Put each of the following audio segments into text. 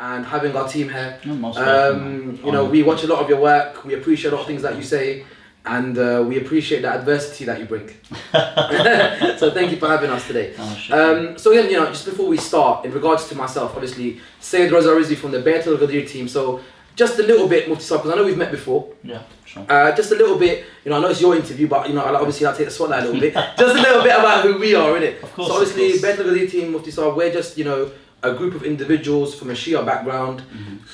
and having our team here. Most welcome, you know, we watch a lot of your work. We appreciate a lot of things that you say, and we appreciate the adversity that you bring. So thank you for having us today. So again, you know, just before we start, in regards to myself, obviously, Seyed Reza from the Bayat Al-Ghadeer team. So just a little bit, Mufti, because I know we've met before. Yeah, sure. Just a little bit, you know, I know it's your interview, but you know, obviously I'll take the spotlight a little bit. Just a little bit about who we are, innit? Of course. So obviously, Bayat Al-Ghadeer team, Mufti, we're just, you know, a group of individuals from a Shia background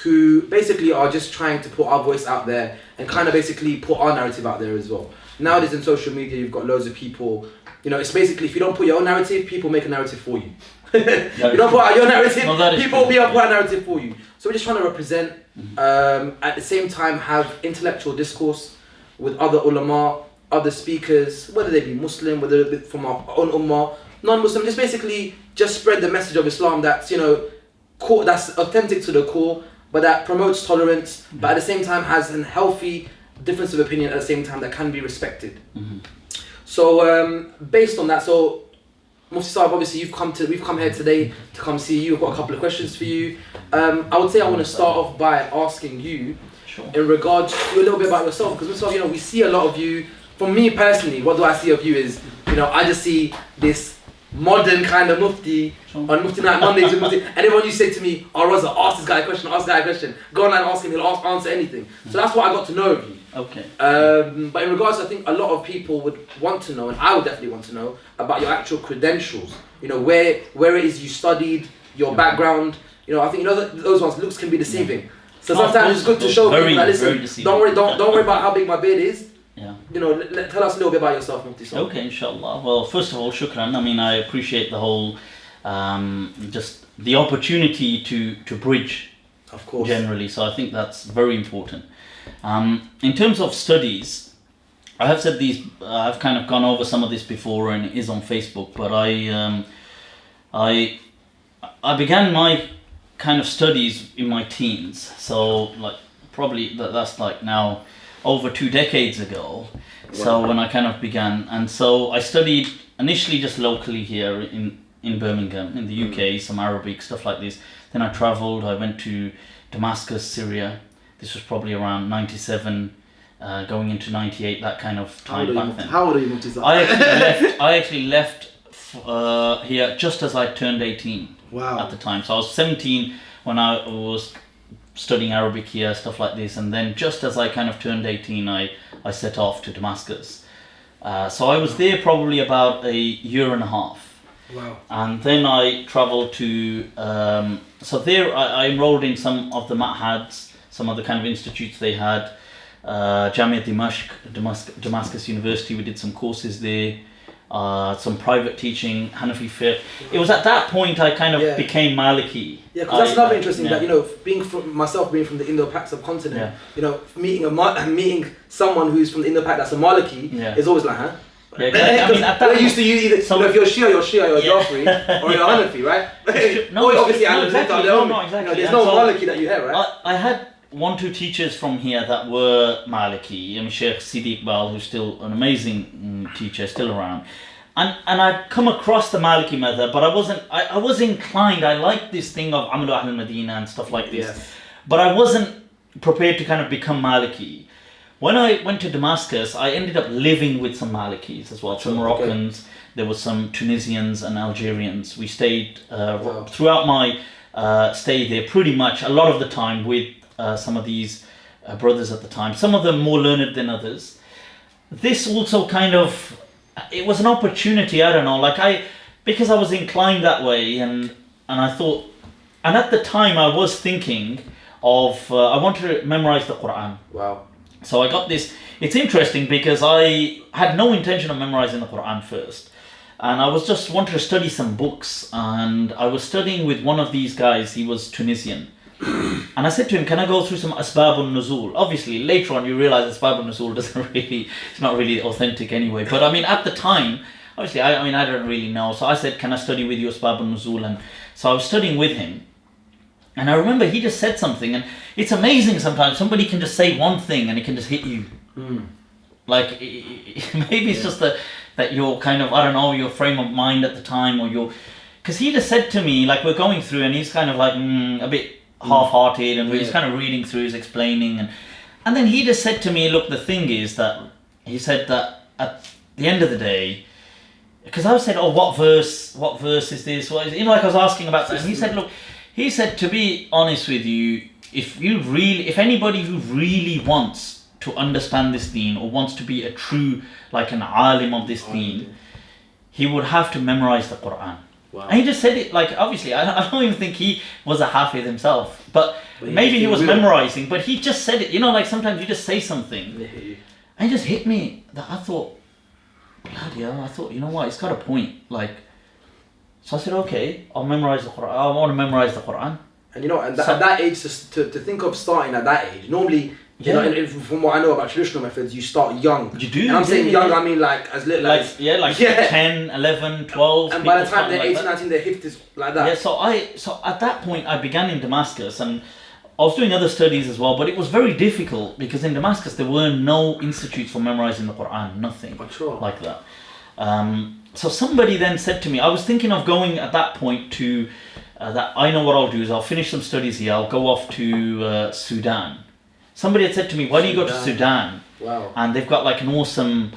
who basically are just trying to put our voice out there and kind of basically put our narrative out there as well. Nowadays in social media, you've got loads of people, you know, it's basically if you don't put your own narrative, people make a narrative for you. You don't put out your narrative, people will be able to put a narrative for you. So we're just trying to represent, at the same time have intellectual discourse with other ulama, other speakers, whether they be Muslim, whether they be from our own ummah, non-Muslim, just basically just spread the message of Islam that's, you know, core, that's authentic to the core, but that promotes tolerance, but at the same time has a healthy difference of opinion at the same time that can be respected. So based on that, so Mufti Sahib, obviously we've come here today to come see you. I've got a couple of questions for you. I would say I want to start off by asking you in regards to a little bit about yourself, because you know, we see a lot of you. For me personally, what do I see of you is, you know, I just see this modern kind of Mufti on Mufti Night Mondays with Mufti, and everyone you say to me, oh Reza, ask this guy a question, go online and ask him, he'll answer anything. So that's what I got to know of you. Okay. But in regards, I think a lot of people would want to know, and I would definitely want to know, about your actual credentials. You know, where it is you studied, your background. You know, I think, you know, those ones, looks can be deceiving. So sometimes it's good to show people that, listen, don't worry about how big my beard is. Yeah. You know, tell us a little bit about yourself, Mufti. Okay, inshallah. Well, first of all, shukran. I mean, I appreciate the whole, just the opportunity to bridge, of course, generally. So I think that's very important. In terms of studies, I have said these. I've kind of gone over some of this before, and it is on Facebook. But I began my kind of studies in my teens. So like probably that's like now over 2 decades ago. Wow. So when I kind of began, and so I studied initially just locally here in Birmingham in the UK, some Arabic, stuff like this. Then I travelled, I went to Damascus, Syria. This was probably around 97, going into 98, that kind of time back then. How old are you, Mufti? I actually left here just as I turned 18. Wow. At the time. So I was 17 when I was studying Arabic here, stuff like this, and then just as I kind of turned 18, I set off to Damascus. So I was there probably about a year and a half. Wow. And then I travelled to, so there I enrolled in some of the ma'hads, some of the kind of institutes they had, Jamia Damascus University, we did some courses there, some private teaching, Hanafi fiqh. It was at that point I kind of became Maliki. Yeah, because that's another interesting that, you know, being from the Indo-Pak subcontinent, you know, meeting someone who's from the Indo-Pak that's a Maliki is always like, huh? Yeah, exactly. I mean, at that used to use either, you know, if you're Shia, you're Jafri, or you're Hanafi, right? No, obviously, exactly. There's no Maliki that you have, right? I had 1-2 teachers from here that were Maliki. I mean, Sheikh Sidi Iqbal, who's still an amazing teacher, still around. And I'd come across the Maliki madhab, but I was inclined, I liked this thing of Amalu Ahl al-Madina and stuff like this. Yes. But I wasn't prepared to kind of become Maliki. When I went to Damascus, I ended up living with some Malikis as well, some Moroccans, there were some Tunisians and Algerians. We stayed throughout my stay there pretty much a lot of the time with some of these brothers at the time, some of them more learned than others. This also kind of, it was an opportunity, I don't know, like because I was inclined that way, and I thought, and at the time I was thinking of, I wanted to memorize the Quran. Wow. So I got this, it's interesting because I had no intention of memorizing the Quran first. And I was just wanted to study some books, and I was studying with one of these guys, he was Tunisian. And I said to him, can I go through some Asbab al-Nuzul? Obviously, later on you realize Asbab al-Nuzul it's not really authentic anyway. But I mean, at the time, obviously, I don't really know. So I said, can I study with you Asbab al-Nuzul? And so I was studying with him. And I remember he just said something, and it's amazing sometimes. Somebody can just say one thing and it can just hit you. Like, maybe it's just that you're kind of, I don't know, your frame of mind at the time, or because he just said to me, like, we're going through, and he's kind of like, a bit half-hearted, and we was kind of reading through, he's explaining, and then he just said to me, look, the thing is that, he said that at the end of the day, because I said, oh, what verse is this? What is it? You know, like I was asking about that, and he said, look, he said, to be honest with you, if anybody who really wants to understand this deen, or wants to be a true, like an alim of this deen, he would have to memorize the Quran. Wow. And he just said it, like, obviously, I don't even think he was a hafiz himself, but maybe he was memorizing, but he just said it, you know, like sometimes you just say something, and it just hit me, that I thought, bloody hell, you know what, it's got a point, like, so I said, okay, I'll memorize the Quran, I want to memorize the Quran. And you know, and at that age, to think of starting at that age, normally, you know, and from what I know about traditional methods, you start young. You do. And I'm saying young, I mean like as little as... 10, 11, 12. And by the time they're 18, 19, their hifd is like that. Yeah, so at that point, I began in Damascus, and I was doing other studies as well, but it was very difficult, because in Damascus, there were no institutes for memorizing the Quran, nothing like that. So somebody then said to me, I was thinking of going at that point to, that I know what I'll do is I'll finish some studies here, I'll go off to Sudan. Somebody had said to me, why don't you go to Sudan? Wow. And they've got like an awesome,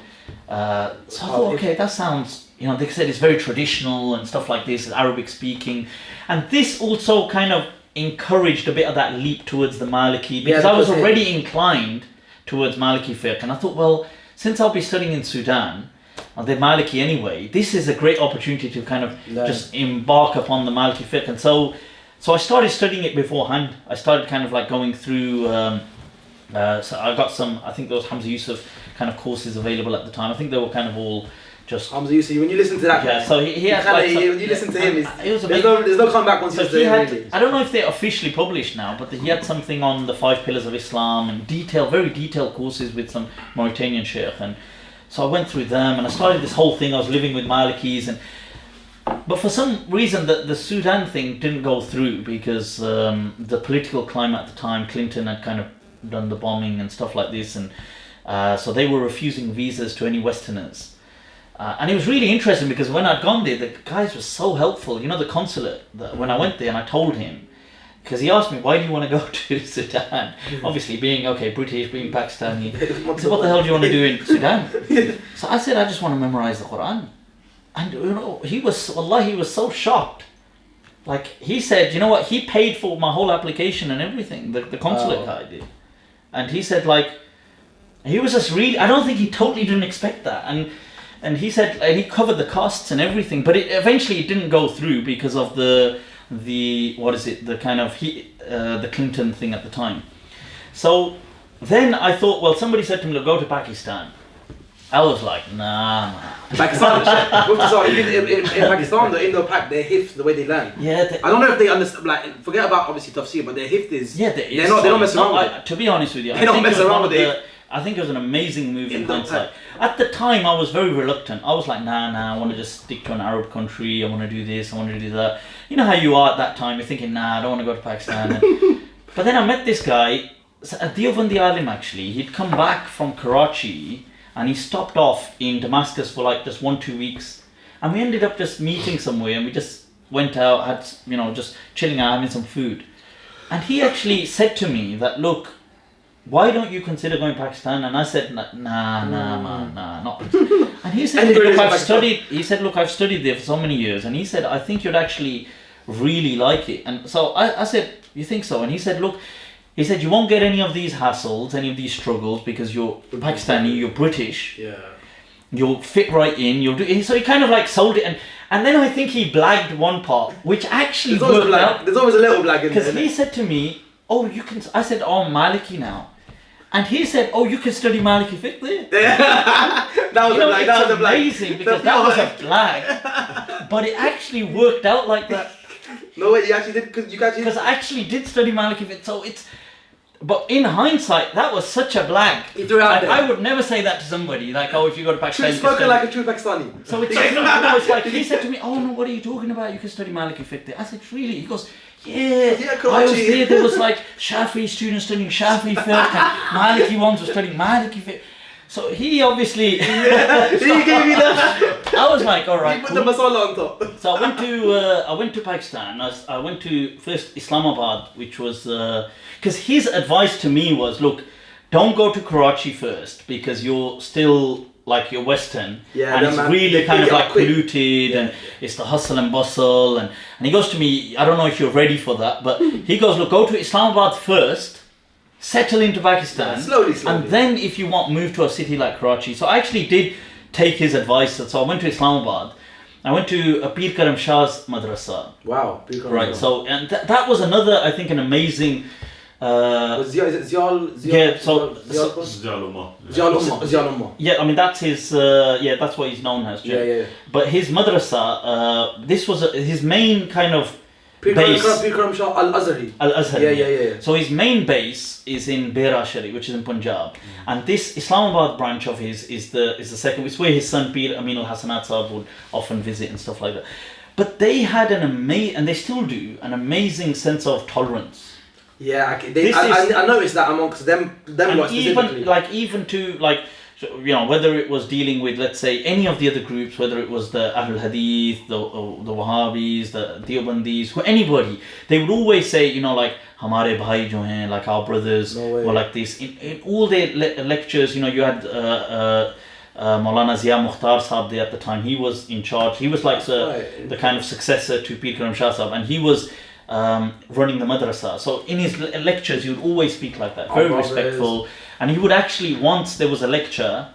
so I thought, okay, that sounds, you know, they said it's very traditional and stuff like this, Arabic speaking. And this also kind of encouraged a bit of that leap towards the Maliki, because I was already inclined towards Maliki fiqh. And I thought, well, since I'll be studying in Sudan, they're Maliki anyway, this is a great opportunity to kind of just embark upon the Maliki fiqh. And so I started studying it beforehand. I started kind of like going through, so I got some, I think there was Hamza Yusuf kind of courses available at the time. I think they were kind of all just... Hamza Yusuf, when you listen to that guy, so he had like you listen to him, there's no comeback once he's there, really. I don't know if they're officially published now, but he had something on the 5 pillars of Islam, and very detailed courses with some Mauritanian sheikh. And so I went through them, and I started this whole thing. I was living with Malikis, but for some reason the Sudan thing didn't go through, because the political climate at the time, Clinton had kind of done the bombing and stuff like this, and so they were refusing visas to any Westerners. And it was really interesting, because when I'd gone there, the guys were so helpful. You know, the consulate, when I went there and I told him, because he asked me, why do you want to go to Sudan? Obviously being, British, being Pakistani. He said, what the hell do you want to do in Sudan? So I said, I just want to memorize the Quran. And you know, he was so shocked. Like, he said, you know what, he paid for my whole application and everything, the consulate guy did. And he said, like, he was just really, I don't think he totally didn't expect that. And he said, he covered the costs and everything, but eventually it didn't go through because of the Clinton thing at the time. So then I thought, well, somebody said to me, go to Pakistan. I was like, nah. Pakistan, in Pakistan, the Indo-Pak, their hifd, the way they learn. Yeah. I don't know if they understand. Like, forget about obviously tafsir, but their hifd is. Yeah, they don't mess around with it. To be honest with you, they don't mess around with it. I think it was an amazing move in hindsight. At the time, I was very reluctant. I was like, nah, I want to just stick to an Arab country. I want to do this. I want to do that. You know how you are at that time. You're thinking, nah, I don't want to go to Pakistan. But then I met this guy, Deobandi Alim actually. He'd come back from Karachi. And he stopped off in Damascus for like just 1-2 weeks, and we ended up just meeting somewhere, and we just went out, had, you know, just chilling out, having some food. And he actually said to me that, look, why don't you consider going to Pakistan? And I said, nah, man, not. And he said, look, I've studied there for so many years, and he said, I think you'd actually really like it. And so I said, you think so? And he said, look, he said, you won't get any of these hassles, any of these struggles, because you're Pakistani, you're British. Yeah. You'll fit right in. You'll do. So he kind of like sold it, and then I think he blagged one part, which actually worked out. There's always a little blag in there. Because he said to me, "Oh, you can." I said, "Oh, I'm Maliki now," and he said, "Oh, you can study Maliki fiqh there." That was a blag. That was a blag. Amazing, because that was a blag, but it actually worked out like that. No way, you actually did, because I actually did study Maliki fiqh, so it's. But in hindsight, that was such a blag. He threw out there. I would never say that to somebody. Like, oh, if you go to Pakistan, spoken like a true Pakistani. So it's like he said to me, "Oh no, what are you talking about? You can study Maliki fiqh there." I said, "Really?" He goes, "Yeah, I was there. There was like Shafi students studying Shafi fiqh, and Maliki ones were studying Maliki fiqh." So he obviously. He gave me that. I was like, all right. He put the masala on top. So I went to Pakistan. I went to first Islamabad, which was because his advice to me was, look, don't go to Karachi first because you're still like you're Western, and it's really kind of like polluted, and it's the hustle and bustle, and he goes to me, I don't know if you're ready for that, but he goes, look, go to Islamabad first. Settle into Pakistan, slowly, and then if you want, move to a city like Karachi. So I actually did take his advice. So I went to Islamabad. I went to Pir Karam Shah's Madrasa. Wow, Pir Karam right. So and that was another, I think, an amazing. Is it Zial? Yeah. So Zial Ummah. Yeah, I mean that's his. That's what he's known as. Yeah. But his madrasa, this was his main kind of. Pir Karam Shah Al-Azhari. Al-Azhari. Yeah. So his main base is in Bera Shari, which is in Punjab, and this Islamabad branch of his is the second. It's where his son Pir Amin al-Hasanat Sahib would often visit and stuff like that. But they had and they still do, an amazing sense of tolerance. Yeah, I noticed that amongst them lot specifically. Even to whether it was dealing with, let's say, any of the other groups, whether it was the Ahlul Hadith, the Wahhabis, the Deobandis, anybody, they would always say, like, Hamare bhai jo hain, like our brothers, or like this. In all their lectures, you had Maulana Zia Mukhtar Sahib there at the time. He was in charge. He was like the kind of successor to Pir Karam Shah Sahib, and he was running the madrasa. So in his lectures, he would always speak like that, very respectful. And he would actually, once there was a lecture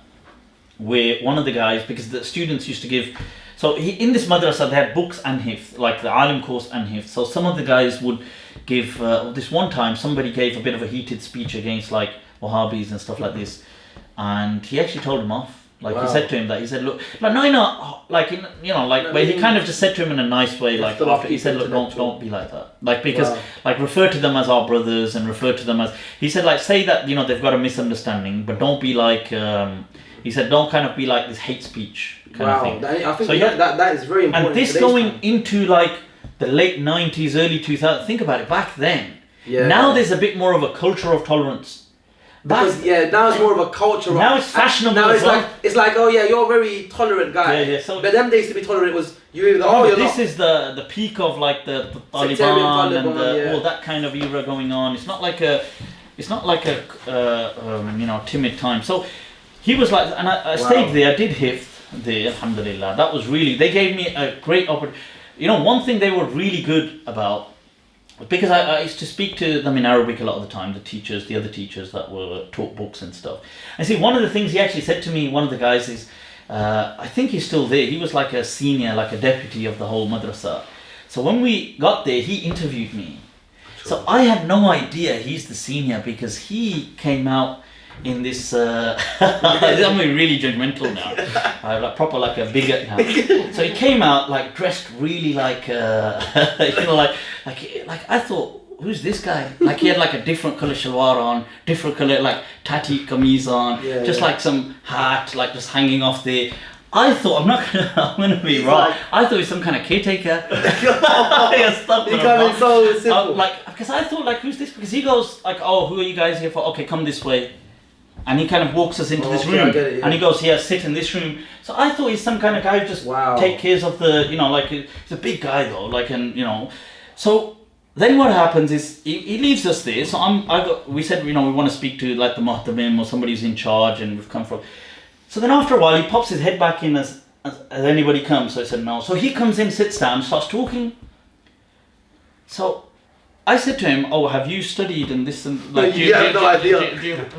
where one of the guys, because the students used to give, so in this madrasa they had books and hifz, like the alim course and hifz. So some of the guys would give, this one time somebody gave a bit of a heated speech against like Wahhabis and stuff like this, and he actually told him off. Like he said to him that, he said, look, like but he kind of just said to him in a nice way, like after he said, look, don't be like that, like because like refer to them as our brothers and refer to them as, he said, like say that they've got a misunderstanding, but don't be like he said, don't kind of be like this hate speech kind of thing. I think that is very important. And this going into like the late 90s, early 2000s, think about it, back then. Now there's a bit more of a culture of tolerance. Because now it's more of a culture. Now it's fashionable. Now it's like oh yeah, you're a very tolerant guy. Yeah. So but them days to be tolerant was you either you're this not. is the peak of like the Taliban and all that kind of era going on. It's not like a timid time. So he was like, and I stayed there. I did hifz there. Alhamdulillah. That was really, they gave me a great opportunity. One thing they were really good about. Because I used to speak to them in Arabic a lot of the time, the other teachers that were taught books and stuff. And see, one of the things he actually said to me, one of the guys is, I think he's still there, he was like a senior, like a deputy of the whole madrasa. So when we got there, he interviewed me. So I had no idea he's the senior because he came out in this, I'm really judgmental now, like proper like a bigot now. So he came out like dressed really like, like I thought, who's this guy? Like he had like a different colour shalwar on, different colour like tati kameez on, just like some hat like just hanging off there. I thought, I'm gonna be wrong. I thought he was some kind of caretaker. Becoming so simple. Because I thought like, who's this? Because he goes like, oh, who are you guys here for? Okay, come this way. And he kind of walks us into this room, and he goes, "Here, sit in this room." So I thought he's some kind of guy who just take care of the, like he's a big guy though, like So then what happens is he leaves us there. So we said we want to speak to like the muhtamim or somebody who's in charge, and we've come from. So then after a while he pops his head back in as anybody comes. So I said no. So he comes in, sits down, starts talking. So I said to him, "Oh, have you studied and this and like?" You have no idea. At that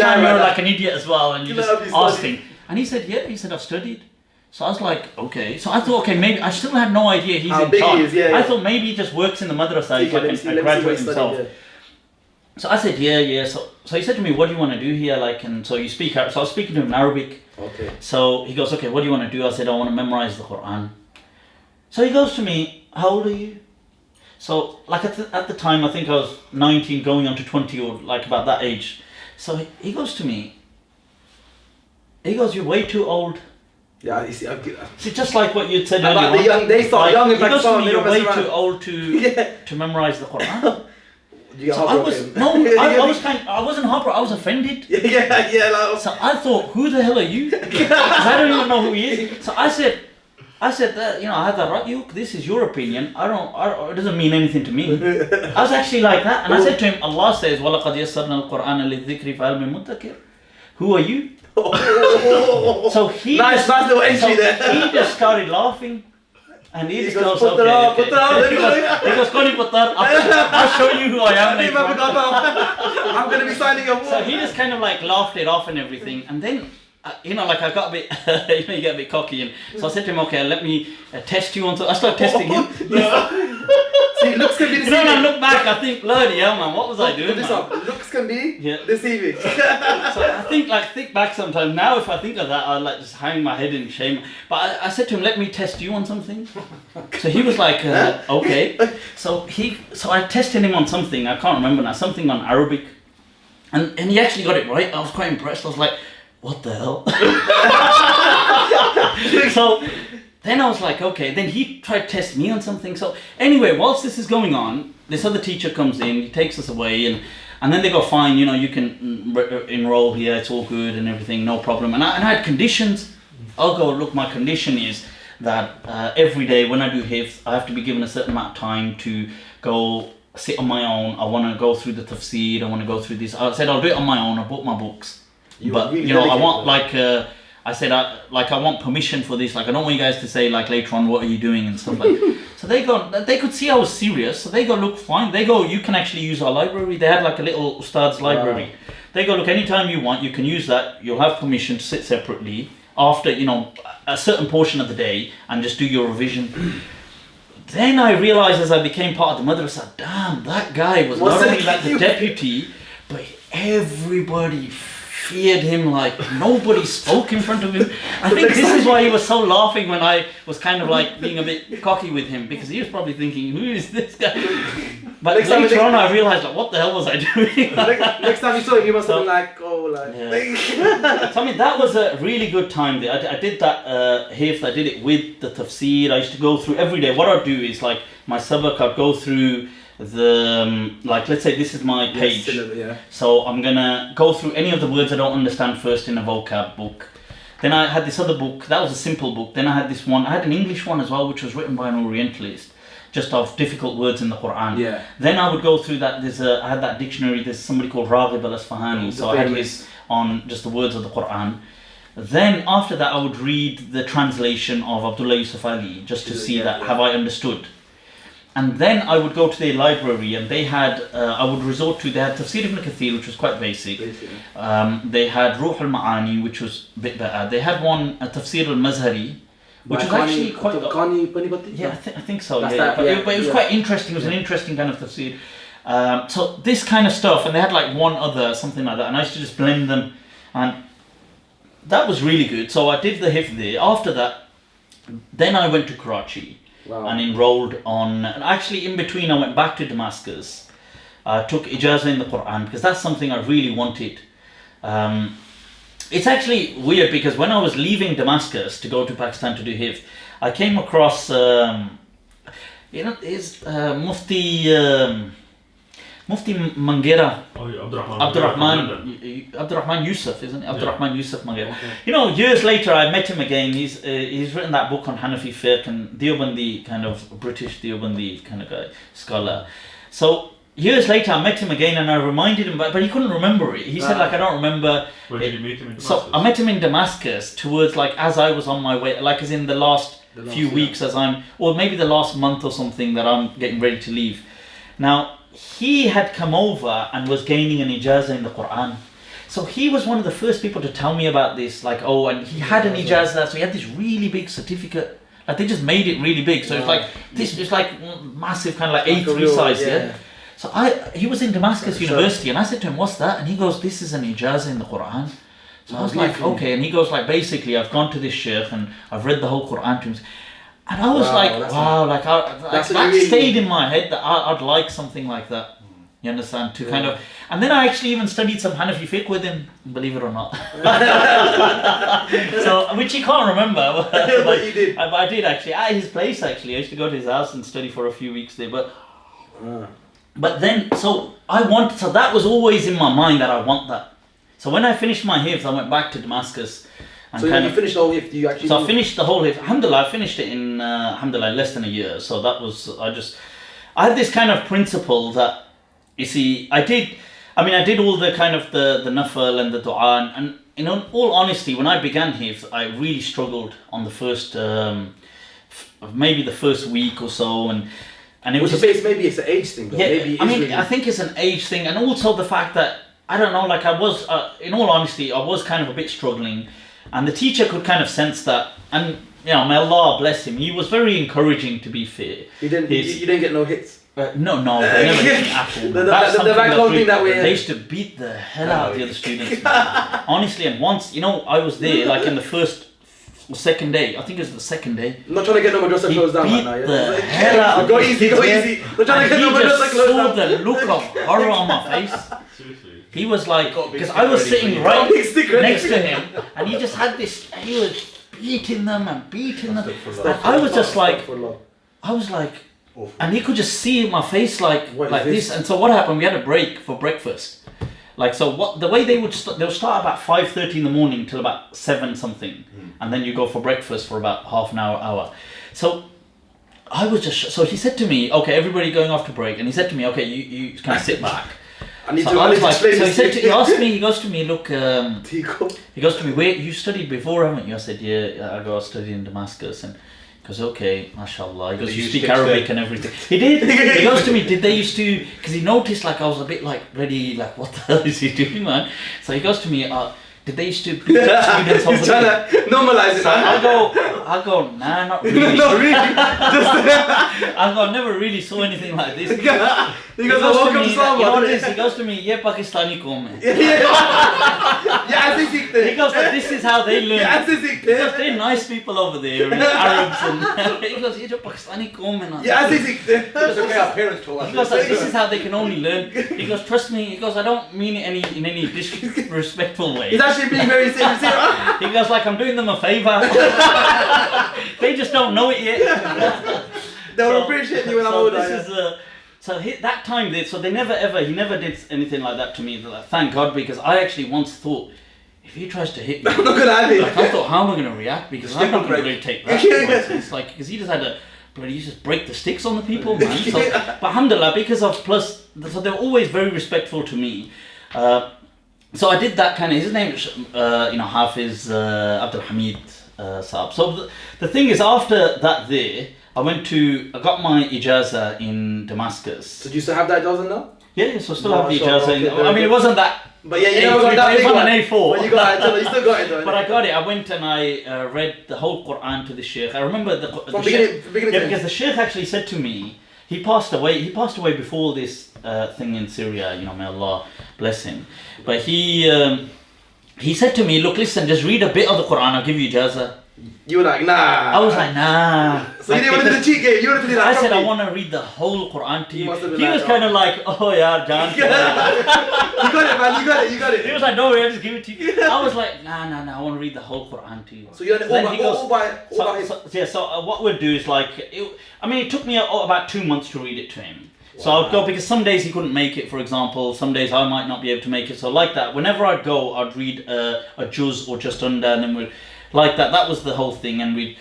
time you were like an idiot as well, and you just asked him. And he said, "Yeah." He said, "I've studied." So I was like, "Okay." So I thought, okay, maybe I still had no idea he's in charge. I thought maybe he just works in the madrasa. He's like a graduate himself. So I said, "Yeah." So he said to me, "What do you want to do here?" Like, and so you speak Arabic. So I was speaking to him in Arabic. Okay. So he goes, "Okay, what do you want to do?" I said, "I want to memorize the Quran." So he goes to me, "How old are you?" So, like at the time, I think I was 19, going on to 20, or like about that age. So he goes to me. He goes, "You're way too old." Yeah, you see, see, just like what you said earlier. They start young in Pakistan. He goes to me, "You're way too old to memorize the Quran." You get So I was I wasn't heartbroken. I was offended. Yeah. So I thought, who the hell are you? 'Cause I don't even know who he is. So I said that, I had that right. This is your opinion. It doesn't mean anything to me. I was actually like that, and I said to him, Allah says, وَلَقَدْ يَسَّرْنَا الْقُرْآنَ لِلذِّكْرِ فَهَلْ مِن مُدَّكِرٍ. Who are you? So he nice little entry there. He just started laughing. And he just goes, okay. He goes, Koni Puttar, I'll show you who I am. I'm going to be signing a wall. So he just kind of like laughed it off and everything. And then, I got a bit, you get a bit cocky. And so I said to him, okay, let me test you on. I started testing him. See, looks can be deceiving. When I look back, I think, bloody hell, man, what was I doing, man? Looks can be deceiving. So I think back sometimes. Now, if I think of that, I'd like just hang my head in shame. But I said to him, let me test you on something. So he was like, okay. So I tested him on something. I can't remember now. Something on Arabic, and he actually got it right. I was quite impressed. I was like, what the hell? So then I was like, okay. Then he tried to test me on something. So anyway, whilst this is going on, this other teacher comes in. He takes us away, and then they go, fine, you can enroll here. It's all good and everything, no problem. And I had conditions. I'll go, look, my condition is that every day when I do hifz, I have to be given a certain amount of time to go sit on my own. I want to go through the tafsir. I want to go through this. I said I'll do it on my own. I bought my books. But really I want I said I want permission for this. Like, I don't want you guys to say like later on, what are you doing and stuff like. So they could see I was serious. So they go, look, fine. They go, you can actually use our library. They had like a little Ustad's library. They go, look, anytime you want, you can use that. You'll have permission to sit separately after a certain portion of the day and just do your revision. Then I realized as I became part of the madrasa, damn, that guy was not only like the deputy, but everybody feared him like nobody spoke in front of him. I think this is why he was so laughing when I was kind of like being a bit cocky with him, because he was probably thinking, who is this guy? But later on I realised, like, what the hell was I doing? Next time you saw him, you must have been like, oh, like... Yeah. So I mean, that was a really good time there. I did that hifz, I did it with the tafsir. I used to go through every day. What I'd do is, like, my sabak, I'd go through the, like, let's say this is my page. So I'm gonna go through any of the words I don't understand first in a vocab book. Then I had this other book, that was a simple book. Then I had this one, I had an English one as well, which was written by an Orientalist, just of difficult words in the Quran. Yeah. Then I would go through that, I had that dictionary, there's somebody called Raghib al-Asfahani, so I had his on just the words of the Quran. Then after that I would read the translation of Abdullah Yusuf Ali, just to see that, have I understood? And then I would go to their library, and they had, I would resort to, they had Tafsir ibn Kathir, which was quite basic. They had Ruh al-Ma'ani, which was a bit better. They had one, Tafsir al-Mazhari, which was actually quite... Yeah, I think so. Yeah. But it was quite interesting. It was an interesting kind of tafsir. So this kind of stuff, and they had like one other, something like that, and I used to just blend them, and that was really good. So I did the hifz there. After that, then I went to Karachi. Wow. And enrolled on, and actually in between I went back to Damascus. I took ijazah in the Quran, because that's something I really wanted. It's actually weird, because when I was leaving Damascus to go to Pakistan to do hifz, I came across, Mufti Mangera, Abdurrahman Yusuf, isn't it? Abdurrahman Yusuf Mangera. Okay. Years later I met him again. He's written that book on Hanafi fiqh, and Deobandi, kind of British Deobandi kind of guy, scholar. So years later I met him again, and I reminded him, but he couldn't remember it. He said, like, I don't remember. Where did you meet him in Damascus? So I met him in Damascus towards, like, as I was on my way, like as in the last few weeks, as I'm, or maybe the last month or something, that I'm getting ready to leave. Now, he had come over and was gaining an ijazah in the Quran. So he was one of the first people to tell me about this, like, oh, and he had an ijazah, so he had this really big certificate. Like, they just made it really big. So it's like, this is like massive, kind of like A3 size, yeah? So he was in Damascus University, and I said to him, what's that? And he goes, this is an ijazah in the Quran. So I was like, okay. And he goes, like, basically, I've gone to this sheikh and I've read the whole Quran to him. And I was that stayed in my head, that I'd like something like that. You understand? To kind of, and then I actually even studied some Hanafi fiqh with him, believe it or not. So, which he can't remember. But you did. I did actually, at his place actually. I used to go to his house and study for a few weeks there. But But then, so that was always in my mind that I want that. So when I finished my hifz, I went back to Damascus. And so you finished the whole hifz? You actually? So I finished the whole hifz. Alhamdulillah, I finished it in alhamdulillah less than a year. So that was I had this kind of principle that, you see, I did all the kind of the nafal and the dua, and in all honesty, when I began hifz, I really struggled on the first maybe the first week or so, and it was maybe it's an age thing though. Yeah, maybe I mean, I think it's an age thing, and also the fact that, I don't know, like I was, in all honesty, I was kind of a bit struggling, and the teacher could kind of sense that, and may Allah bless him, he was very encouraging, to be fair. You didn't get no hits? No, they never hit me at all. They used to beat the hell out of the other students. Honestly, and once, I was there, like in the first or second day, I think it was the second day. I'm not trying to get no madrasa closed down right now. Beat the hell out of Go easy. Not trying to get no madrasa closed down. He just saw the look of horror on my face. He was like, because I was sitting right next to him, and he just had this, he was beating them. I was just like, and he could just see my face like this. And so what happened, we had a break for breakfast. Like, so the way they'll start about 5:30 in the morning till about 7 something. And then you go for breakfast for about half an hour. So I was just, so he said to me, okay, everybody going off to break. And he said to me, okay, you kind of sit back. He asked me, he goes to me, look, he goes to me, wait, you studied before, haven't you? I said, yeah, I studied in Damascus. And he goes, okay, mashallah. He goes, you speak Arabic and everything. He did. He goes to me, did they used to, because he noticed like I was a bit like ready, like what the hell is he doing, man? So he goes to me, did they used to beat students over there? Trying to normalize it. So I go, nah, not really. Not really. I go, never really saw anything like this. He goes, welcome to Islamabad. You know what it is? He goes to me, ye Pakistani kaum hai. He goes, this is how they learn. Because they're nice people over there, Arabs, and he goes, ye jo Pakistani kaum hai na. That's okay, our parents told us. He goes, this is how they can only learn. He goes, trust me. He goes, I don't mean it in any disrespectful way. He's actually being very serious. He goes, like I'm doing them a favour. They just don't know it yet. They'll appreciate you when I'm older. That time he never did anything like that to me. Like, thank God, because I actually once thought, if he tries to hit me, I'm not gonna have it. Like, I thought, how am I going to react? Because I'm not going to really take that. It's like, because he just had you just break the sticks on the people, man. So, but alhamdulillah, because of so they were always very respectful to me. So I did that kind of, his name, Hafiz Abdul Hamid Saab. So the thing is, after that I got my ijaza in Damascus. So do you still have that ijaza now? Yeah, so I still have the ijaza. I mean, it wasn't that. But yeah, you never got that big one. It was on an A4. But you got it, you still got it though. But I got it. I went and I read the whole Quran to the Sheikh. I remember from beginning because the Sheikh actually said to me, he passed away before this thing in Syria, may Allah bless him. But he said to me, look, listen, just read a bit of the Quran, I'll give you ijaza. You were like, nah. I was like, nah. So you didn't want to do the cheat game, you wanted to do that. I said, I want to read the whole Quran to you. He was like, kind of like, oh yeah, John. You got it, man, you got it. He was like, don't worry, I'll just give it to you. I was like, nah, I want to read the whole Quran to you. So you had it all by him? So what we'd do is it took me about 2 months to read it to him. Wow. So I'd go, because some days he couldn't make it, for example, some days I might not be able to make it. So like that, whenever I'd go, I'd read a juz or just under, and then we'd, like that was the whole thing, and we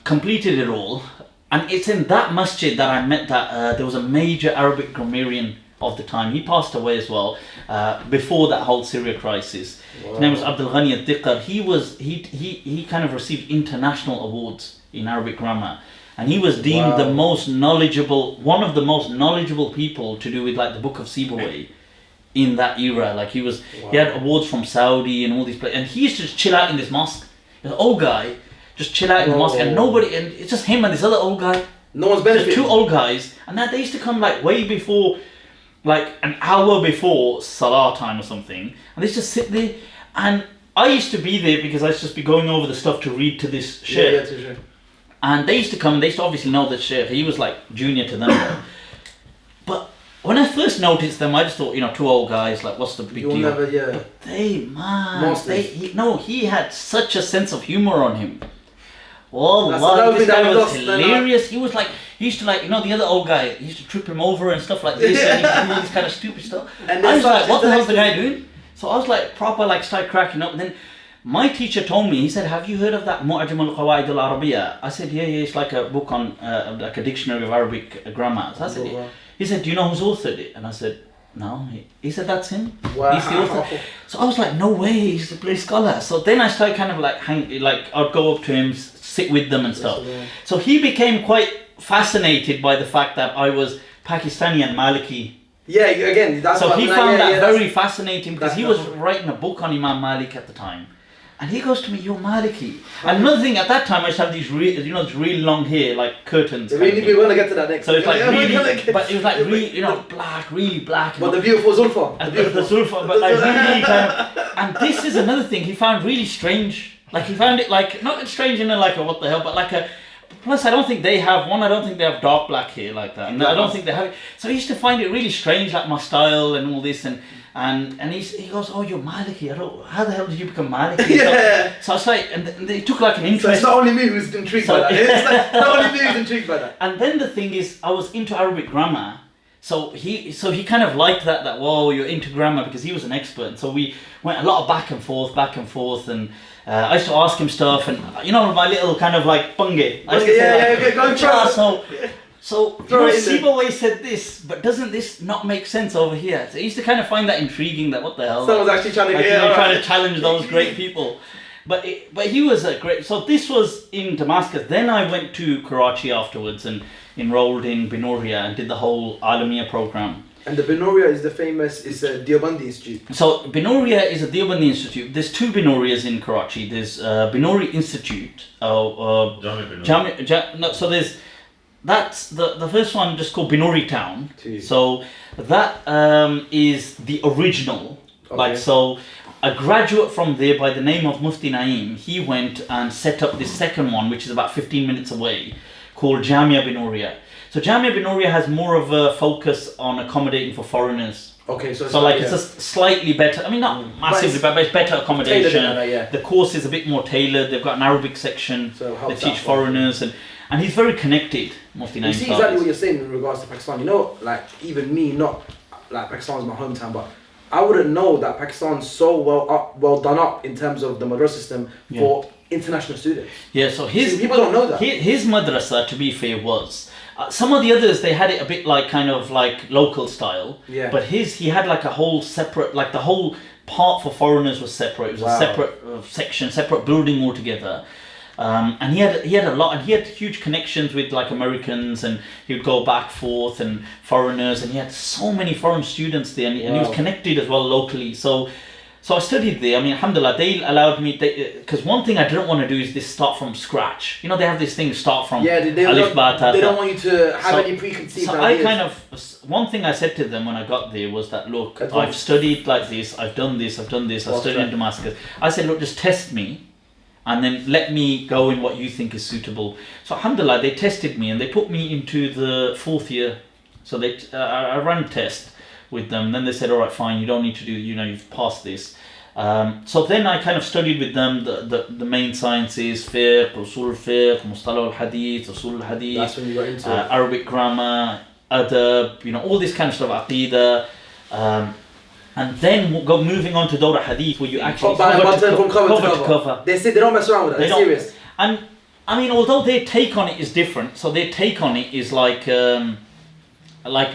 completed it all. And it's in that masjid that I met there was a major Arabic grammarian of the time. He passed away as well before that whole Syria crisis. Wow. His name was Abdul Ghani al-Diqar. He kind of received international awards in Arabic grammar, and he was deemed one of the most knowledgeable people to do with like the Book of Sibawayh in that era. Like he had awards from Saudi and all these places, and he used to just chill out in this mosque. An old guy just chill out in the mosque, and it's just him and this other old guy. No one's benefiting. Just 2 old guys, and they used to come like way before, like an hour before Salah time or something, and they used to sit there. And I used to be there because I used to just be going over the stuff to read to this sheikh. Yeah, sure. And they used to come, and they used to obviously know the sheikh. He was like junior to them. But when I first noticed them, I just thought, 2 old guys, like, what's the big deal? But he had such a sense of humor on him. Wallah, this guy was hilarious. He he used to like, the other old guy, he used to trip him over and stuff like this, and he used to do all this kind of stupid stuff. And I was like, what the hell's the guy doing? So I was like, proper like, started cracking up. And then my teacher told me, he said, have you heard of that Mu'jam al-Qawaid al-Arabiya? I said, yeah, it's like a book on, like a dictionary of Arabic grammar. So I said, he said, do you know who's authored it? And I said, no. He said, that's him. Wow. He's the author. So I was like, no way, he's a bloody scholar. So then I started kind of like, I'd go up to him, sit with them and stuff. So he became quite fascinated by the fact that I was Pakistani and Maliki. Yeah, again, that's so he found that very fascinating, because he was writing a book on Imam Malik at the time. And he goes to me, you're Maliki. And another thing, at that time I used to have these it's really long hair, like curtains. We want to get to that next. So it's like really, but it was like really, black, really black. But the beautiful Zulfa. The Zulfa, but like really kind of, and this is another thing he found really strange. Like he found it like, not strange in a like a what the hell, but like a, plus I don't think they have dark black hair like that. And I don't think they have it. So he used to find it really strange, like my style and all this, and he goes, oh, you're Maliki. How the hell did you become Maliki? Yeah. So I was like, and they took like an interest. So it's not only me who's intrigued by that. It's like, not only me who's intrigued by that. And then the thing is, I was into Arabic grammar. So he kind of liked that, whoa, you're into grammar, because he was an expert. And so we went a lot of back and forth, and I used to ask him stuff, and my little kind of like bunge. Go and try. So Sibawayh said this, but doesn't this not make sense over here? So he used to kind of find that intriguing, that what the hell? Someone's actually trying to trying to challenge those great people. But he was a great. So this was in Damascus. Then I went to Karachi afterwards and enrolled in Binoria and did the whole Alamiya program. And the Binoria is a Deobandi Institute. So Binoria is a Deobandi Institute. There's two Binorias in Karachi. There's Binori Institute. So there's. That's the first one, just called Binori Town. So that is the original. Okay. Like, so a graduate from there by the name of Mufti Naeem, he went and set up this second one, which is about 15 minutes away, called Jamia Binoria. So Jamia Binoria has more of a focus on accommodating for foreigners. Okay, so it's a slightly better, not massively, but it's better accommodation. The course is a bit more tailored. They've got an Arabic section. So they teach foreigners, and he's very connected, Mufti Naeem. You see exactly what you're saying in regards to Pakistan. Like even me, not like Pakistan's my hometown, but I wouldn't know that Pakistan's so well done up in terms of the madrasa system for international students. Yeah, so people don't know that. His madrasa, to be fair, was. Some of the others, they had it a bit like kind of like local style. Yeah. But he had like a whole separate, like the whole part for foreigners was separate. It was a separate section, separate building altogether. And he had a lot, and he had huge connections with like Americans, and he would go back forth and foreigners, and he had so many foreign students there, and he was connected as well locally. So I studied there. I mean, alhamdulillah, they allowed me, because one thing I didn't want to do is start from scratch. They have this thing, start from Alif Ba. They don't want you to have any preconceived ideas. One thing I said to them when I got there was that, look, I've studied like this, I've done this, I've studied in Damascus. I said, look, just test me, and then let me go in what you think is suitable. So alhamdulillah, they tested me, and they put me into the 4th year. So I ran a test with them, and then they said, all right, fine, you don't need to do, you've passed this. So then I kind of studied with them the main sciences, fiqh, usul fiqh, mustalah al-hadith, usul al-hadith. That's when you got into Arabic grammar, adab, all this kind of stuff, aqidah. And then moving on to Dawra Hadith, where you actually cover to cover. They say they don't mess around with it. They're serious. And I mean, although their take on it is different, so their take on it is like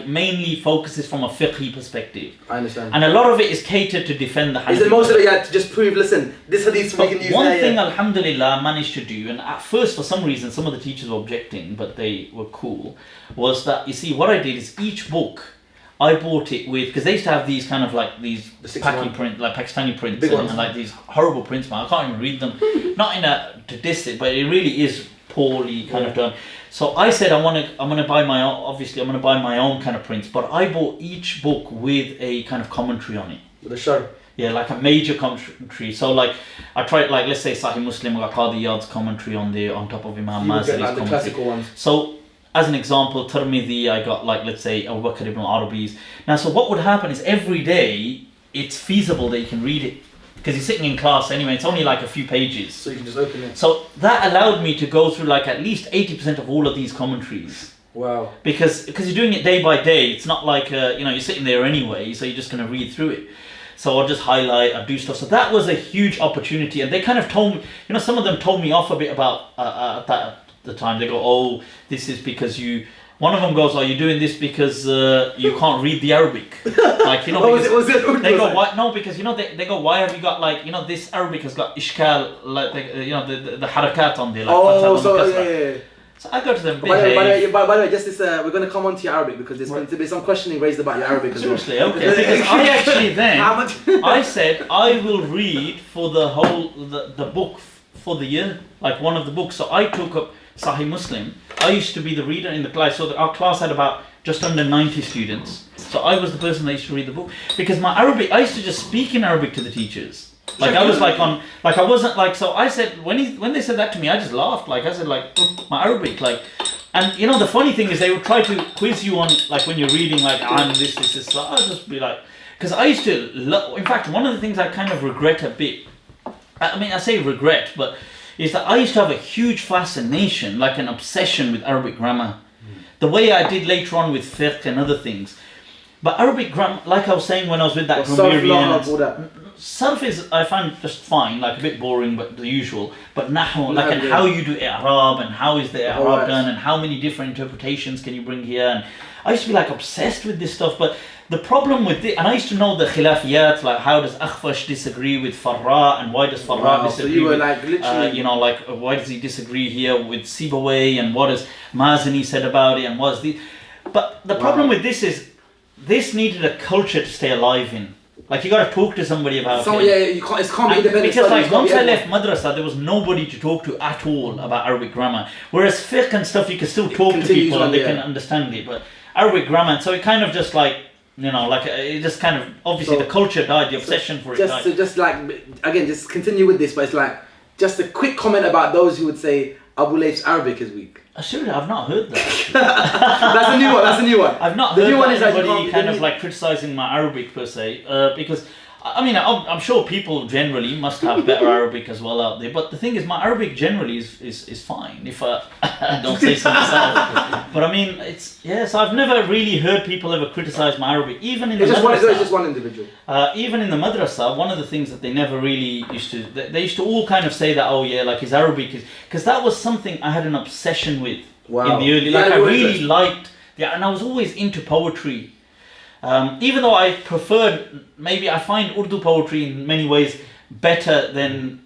mainly focuses from a fiqhi perspective. I understand. And a lot of it is catered to defend the hadith. Is it most of it to just prove, listen, this hadith we can use? One thing, alhamdulillah, I managed to do, and at first for some reason some of the teachers were objecting, but they were cool, was that, you see, what I did is each book, I bought it with, because they used to have these kind of like these packing print, like Pakistani prints, and like these horrible prints, man. I can't even read them. Not in to diss it, but it really is poorly kind of done. So I said I'm gonna buy my own. Obviously, I'm gonna buy my own kind of prints, but I bought each book with a kind of commentary on it. With a sharh. Yeah, like a major commentary. So like I tried, like let's say Sahih Muslim, I got Qadi Iyad's commentary on top of Imam Mazari's commentary. The classical ones. So, as an example, Tirmidhi, I got like, let's say, Abu Bakr ibn al-Arabi's. Now, so what would happen is every day, it's feasible that you can read it. Because you're sitting in class anyway, it's only like a few pages. So you can just open it. So that allowed me to go through like at least 80% of all of these commentaries Wow. Because you're doing it day by day. It's not like you're sitting there anyway, so you're just going to read through it. So I'll just highlight, I'll do stuff. So that was a huge opportunity, and they kind of told me, some of them told me off a bit about that at the time. They go, oh, this is because you. One of them goes, "Are you doing this because you can't read the Arabic?" Like was it? They go, "Why?" No, because they go, "Why have you got this Arabic has got ishkal like the harakat on there." Like, oh, so yeah. So I go to them. By the way, just this, we're going to come on to your Arabic because there's going to be some questioning raised about your Arabic as well. Seriously, okay. Because I actually then I said I will read for the whole the book for the year, like one of the books. So I took up Sahih Muslim. I used to be the reader in the class, so our class had about just under 90 students. So I was the person that used to read the book because my Arabic, I used to just speak in Arabic to the teachers. Like I was I wasn't like, so I said, when they said that to me, I just laughed. Like I said, like, my Arabic, like, and the funny thing is they would try to quiz you on, like when you're reading, like, this, so I'll just be like, because I used to in fact, one of the things I kind of regret a bit, I mean, I say regret, but is that I used to have a huge fascination, like an obsession with Arabic grammar. The way I did later on with fiqh and other things. But Arabic grammar, like I was saying when I was with that grammarian, Sarf is, I find just fine, like a bit boring, but the usual. But Nahu, like, and how you do i'rab, and how is the i'rab done, and how many different interpretations can you bring here. And I used to be like obsessed with this stuff, but the problem with it, and I used to know the khilafiyat, like how does Akhfash disagree with Farra, and why does Farra disagree so you were with, like literally, why does he disagree here with Sibawayh, and what has Mazini said about it, and what's the... But the problem with this is, this needed a culture to stay alive in. Like, you got to talk to somebody about it. Yeah, you can't, it's can't be independent. Because like once I left madrasa, there was nobody to talk to at all about Arabic grammar. Whereas fiqh and stuff, you can still talk to people and they can understand it. But Arabic grammar, so it kind of just like, it just kind of, obviously the culture died, the obsession for it died. So just like, again, just continue with this, but it's like, just a quick comment about those who would say Abu Layth's Arabic is weak. Sure, I've not heard that. That's a new one. I've not heard anybody kind of like criticizing my Arabic per se, because I mean, I'm sure people generally must have better Arabic as well out there, but the thing is, my Arabic generally is fine, if I don't say so myself. But I mean, so I've never really heard people ever criticize my Arabic, even in the madrasa. It's just one individual. Even in the madrasa, one of the things that they never really used to, they used to all kind of say that, oh yeah, like his Arabic is, because that was something I had an obsession with in the early, like I really liked, and I was always into poetry. Even though I preferred, maybe I find Urdu poetry in many ways better than,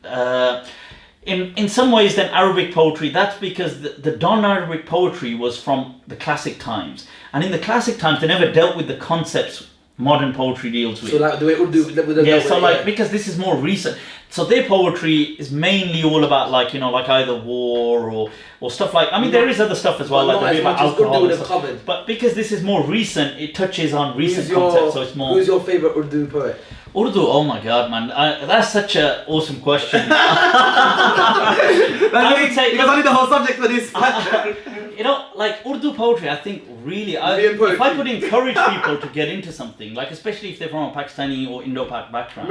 in some ways than Arabic poetry. That's because the non-Arabic poetry was from the classic times. And in the classic times, they never dealt with the concepts modern poetry deals with. So like the way Urdu... because this is more recent. So their poetry is mainly all about like either war or stuff like, I mean there is other stuff as well, like about alcohol and stuff. But because this is more recent, it touches on recent concepts, so it's more... Who's your favourite Urdu poet? Urdu, oh my god, man, that's such an awesome question. I would say, because I need the whole subject for this. Like Urdu poetry, I think really, if I could encourage people to get into something, like especially if they're from a Pakistani or Indo-Pak background.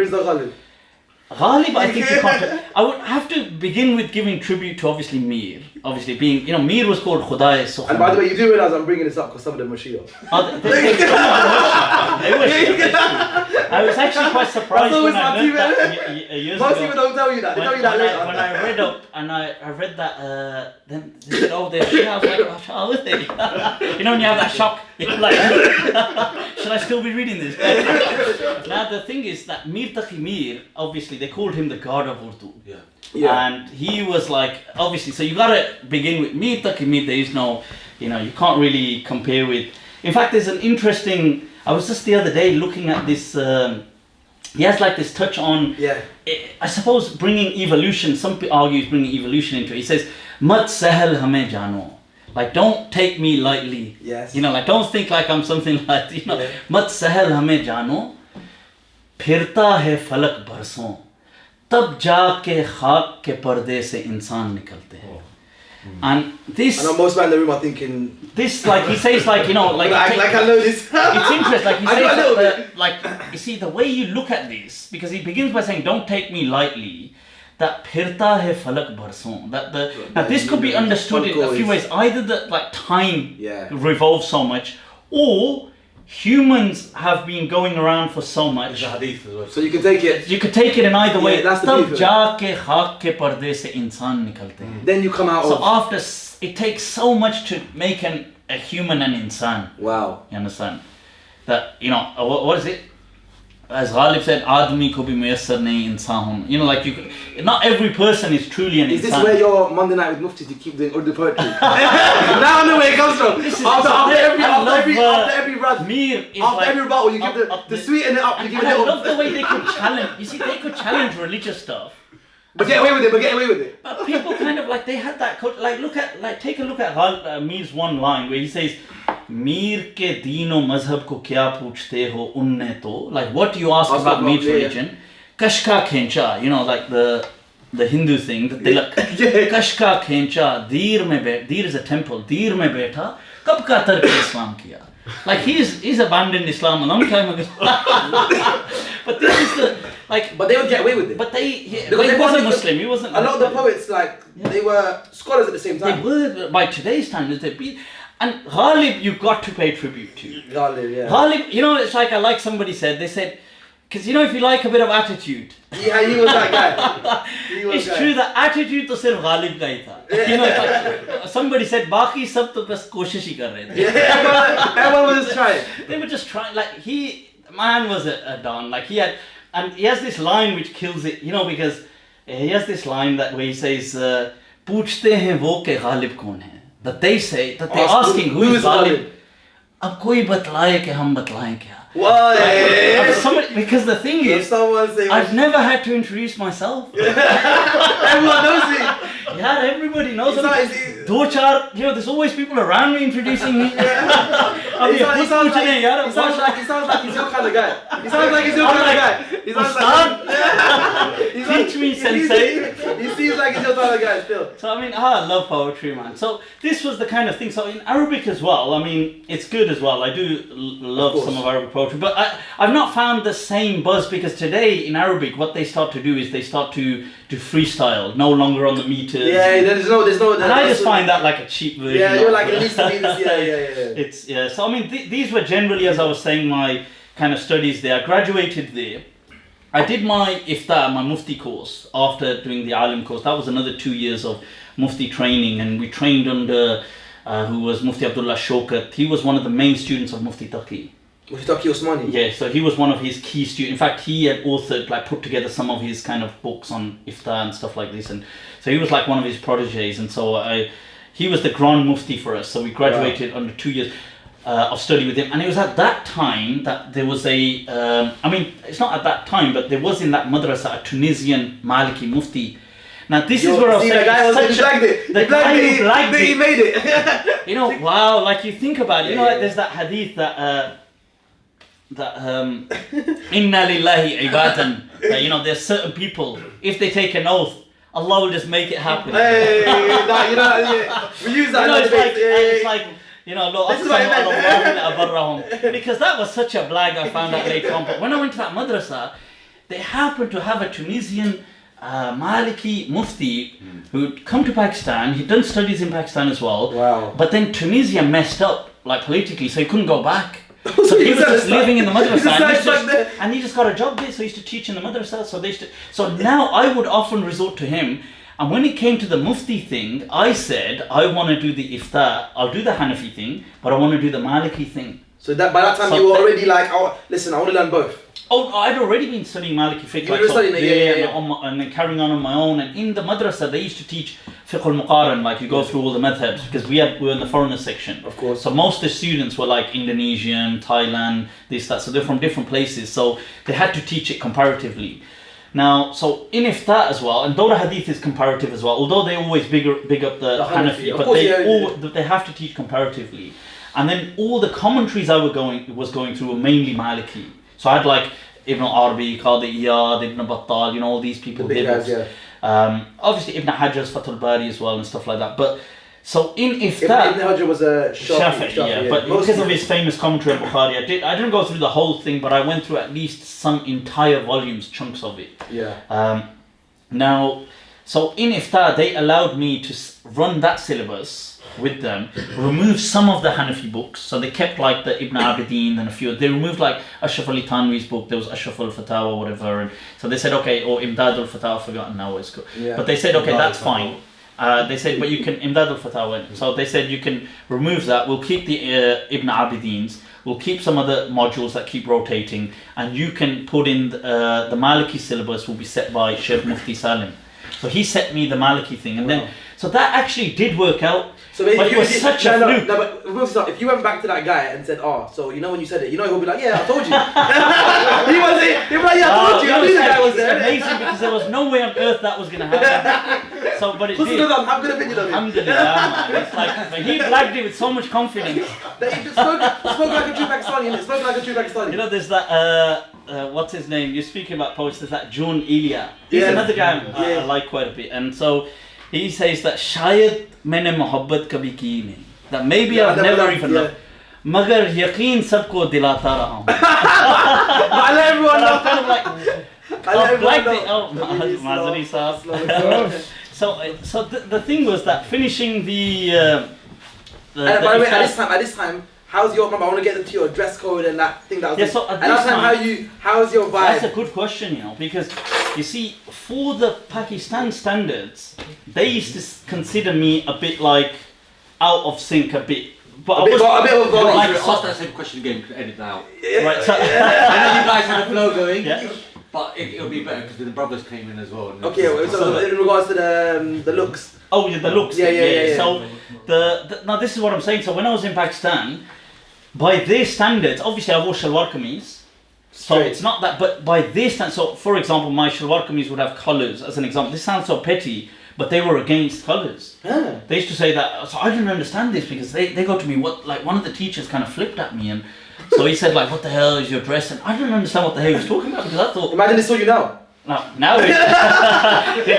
Ghalib, I think you can't. I would have to begin with giving tribute to obviously Mir. Obviously being, Mir was called Khudai Sukhan. And by the way, you do realise I'm bringing this up because some of them were Shia. They were Shia. I was actually quite surprised when I learned that years ago. Most people don't tell you that. They tell you that later. When I read up and I read that, then they said, oh, they're Shia. I was like, how are they? When you have that shock, you're like, should I still be reading this? Now the thing is that Mir Taqi Mir, obviously they called him the god of Urdu. Yeah. And he was like, obviously, so you gotta begin with Mir Taqi Mir. There is no, you can't really compare with. In fact, there's an interesting, I was just the other day looking at this, he has like this touch on, I suppose, bringing evolution. Some people argue he's bringing evolution into it. He says, Mat sahal hame jano. Like, don't take me lightly. Yes. Like, don't think like I'm something like, Mat sahal hame jano. फिरता है फलक बरसों तब जाके खाक के पर्दे से इंसान निकलते हैं. And this, I know most men in the room are thinking this, like he says, like I know this. It's interesting, like he says, like you see the way you look at this, because he begins by saying, "Don't take me lightly." that phirta hai falak barson. Now this could be understood in a few ways. Either that like time revolves so much, or humans have been going around for so much. So you can take it. You could take it in either way. That's the beauty. Then you come out. So after it takes so much to make a human an insan. Wow. You understand? That what is it? As Ghalib said, "Admi ko bhi muyassar nahi insan hona." Like not every person is truly an insan. Is this where your Monday night with Muftis you keep doing Urdu poetry? Now I know where it comes from. After every rebuttal, you give the sweeten it up. You give it. I love the way they could challenge. You see, they could challenge religious stuff. But get away with it. But people kind of like they had that. Take a look at Mir's one line where he says, "Mir ke deen o mazhab ko kya poochte ho unne to." Like, what do you ask about Mir's religion? Kashka khencha, like the Hindu thing. The tilak. Kashka khencha, Deer is a temple. Deer mein betha. Kab ka tark Islam kiya? Like he's abandoned Islam a long time ago. But this is the But they would get away with it. But he wasn't Muslim. He wasn't. A lot of the poets they were scholars at the same time. They were by today's standards. And Ghalib, you got to pay tribute to. Ghalib, yeah. Ghalib, it's like somebody said. They said, because if you like a bit of attitude. Yeah, he was that guy. It's true that attitude to sirf Ghalib ka hi tha. Somebody said, "Baki sab to bas koshish hi kar rahe the." Yeah, everyone was just trying. They were just trying. Like man was a don. Like he has this line which kills it. Because he has this line where he says, "Poochte hain wo ke Ghalib kaun hai." That they say that they're asking who is Ghalib. Ab koi batlaye ke hum batlaye kya? Because the thing is, I've never had to introduce myself. Everyone knows it. Yeah, everybody knows it. There's always people around me introducing me. He sounds like he's your kind of guy. He sounds like he's your kind of guy. Teach me, sensei. He seems like he's your kind of guy still. So I love poetry, man. So this was the kind of thing. So in Arabic as well, it's good as well. I do love some of Arabic poetry, but I've not found the same buzz, because today in Arabic what they start to do is they start to freestyle, no longer on the meters. Yeah, there's no. And I just find that like a cheap version. Yeah, you're like, it needs to be this. Yeah. So these were generally, as I was saying, my kind of studies there. I graduated there. I did my iftar, my Mufti course, after doing the Alim course. That was another 2 years of Mufti training, and we trained under who was Mufti Abdullah Shokat. He was one of the main students of Mufti Taqi. Mufti Taqi Osmani? Yeah, so he was one of his key students. In fact, he had authored, put together some of his kind of books on iftar and stuff like this. And so he was like one of his proteges. And so he was the Grand Mufti for us. So we graduated under 2 years of study with him. And it was at that time that there was it's not at that time, but there was in that madrasa a Tunisian Maliki Mufti. Now this is where I was saying, the guy who blagged it. He made it. Wow, like you think about it, there's that hadith that inna lillahi ibadan, that there's certain people, if they take an oath, Allah will just make it happen. We use that. It's like because that was such a blag, I found out later on. But when I went to that madrasa, they happened to have a Tunisian Maliki Mufti who'd come to Pakistan. He'd done studies in Pakistan as well. Wow. But then Tunisia messed up, politically, so he couldn't go back. So he was just living in the madrasa, and he just got a job there. So he used to teach in the madrasa. So now I would often resort to him. And when it came to the Mufti thing, I said, I want to do the iftar. I'll do the Hanafi thing, but I want to do the Maliki thing. So that by that time you were already like, listen, I want to learn both. Oh, I'd already been studying Maliki fiqh. And then carrying on my own. And in the madrasa, they used to teach fiqh al-muqaran, you go through all the madhabs, because we were in the foreigner section. Of course. So most of the students were Indonesian, Thailand, this, that. So they're from different places. So they had to teach it comparatively. Now, so in iftar as well, and Dawra Hadith is comparative as well, although they always big up the Hanafi, but they have to teach comparatively. And then all the commentaries I was going through were mainly Maliki. So I had Ibn Arabi, Qadi Iyad, Ibn Battal, all these people. The big guys, yeah. Obviously Ibn Hajar's Fath al-Bari as well and stuff like that. But so in iftar, Ibn Hajar was a Shafi'i, yeah. But because of his famous commentary on Bukhari, I didn't go through the whole thing, but I went through at least some entire volumes, chunks of it. Yeah. Now, so in Iftar, they allowed me to run that syllabus with them, remove some of the Hanafi books. So they kept like the Ibn Abidin and a few. They removed like Ashraf Ali Tanwi's book. There was Ashraf al-Fatawa, whatever. And so they said, okay, or Imdad al-Fatawa, I've forgotten now what it's called. Yeah. But they said, okay, that's fine. They said, but you can, Imdad al-Fatawa. So they said, you can remove that. We'll keep the Ibn Abidins. We'll keep some of the modules that keep rotating. And you can put in the Maliki syllabus will be set by Sheikh Mufti Salim. So he set me the Maliki thing. And then, so that actually did work out. So but it was such a fluke. No, but if you went back to that guy and said, oh, so you know when you said it, you know he'll be like, yeah, I told you. He'll be like, yeah, I told you. I knew the guy was there. It's amazing because there was no way on earth that was going to happen. So, but it did. I'm good opinion of him. Alhamdulillah, it's like, but he blagged it with so much confidence. That he just spoke like a true Pakistani, innit? Spoke like a true Pakistani. You know, there's that, what's his name? You're speaking about poets, there's that June Ilya. He's another guy I like quite a bit. And so he says that Shayad मैंने मोहब्बत कभी की नहीं, that maybe I've never even loved, मगर यकीन सबको दिलाता रहा हूँ. I let everyone know. Kind of like, Mazari Saab. So the thing was that finishing the by the way, at this time, how's your? Remember, I want to get into your dress code and that thing that was. Yeah, so at that time, how's your vibe? That's a good question, you know, because you see, for the Pakistan standards, they used to consider me a bit like out of sync, a bit. But a bit of a like, ask that same question again, edit that out. Right, so, I know you guys had a flow going, but it'll be better because the brothers came in as well. Okay, so in regards to the looks. Oh, yeah, the looks. Yeah. So now this is what I'm saying. So when I was in Pakistan, by their standards, obviously I wore shalwar kameez. So it's not that, but by their standards, so for example, my shalwar kameez would have colours, as an example. This sounds so petty, but they were against colours. Ah. They used to say that, so I didn't understand this because they go to me, like one of the teachers kind of flipped at me and so he said like, what the hell is your dress? And I didn't understand what the hell he was talking about because I thought... Imagine they saw you now. Now they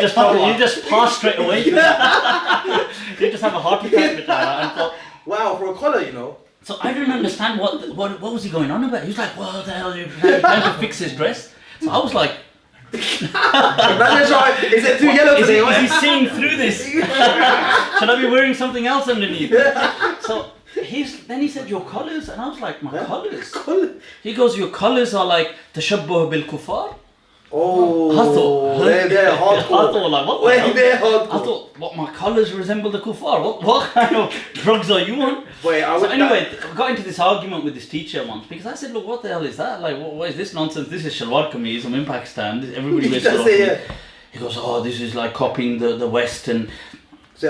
just you just pass straight away. You just have a heart attack with that. And thought, wow, for a collar, you know. So I didn't understand what was he going on about. He was like, what the hell are you trying to fix his dress? So I was like, is it too yellow today? Is he seeing through this? Should I be wearing something else underneath? So then he said, your colours, and I was like, my colours? He goes, your colours are like tashabbuh bil kuffar. Oh, they're hardcore. I thought, like, what the hell? They're hardcore. I thought, what, my colours resemble the kuffar? What kind of drugs are you on? Anyway, I got into this argument with this teacher once because I said, look, what the hell is that? Like, what is this nonsense? This is shalwar kameez. I'm in Pakistan. Everybody wears shalwar kameez. He goes, oh, this is like copying the West and... I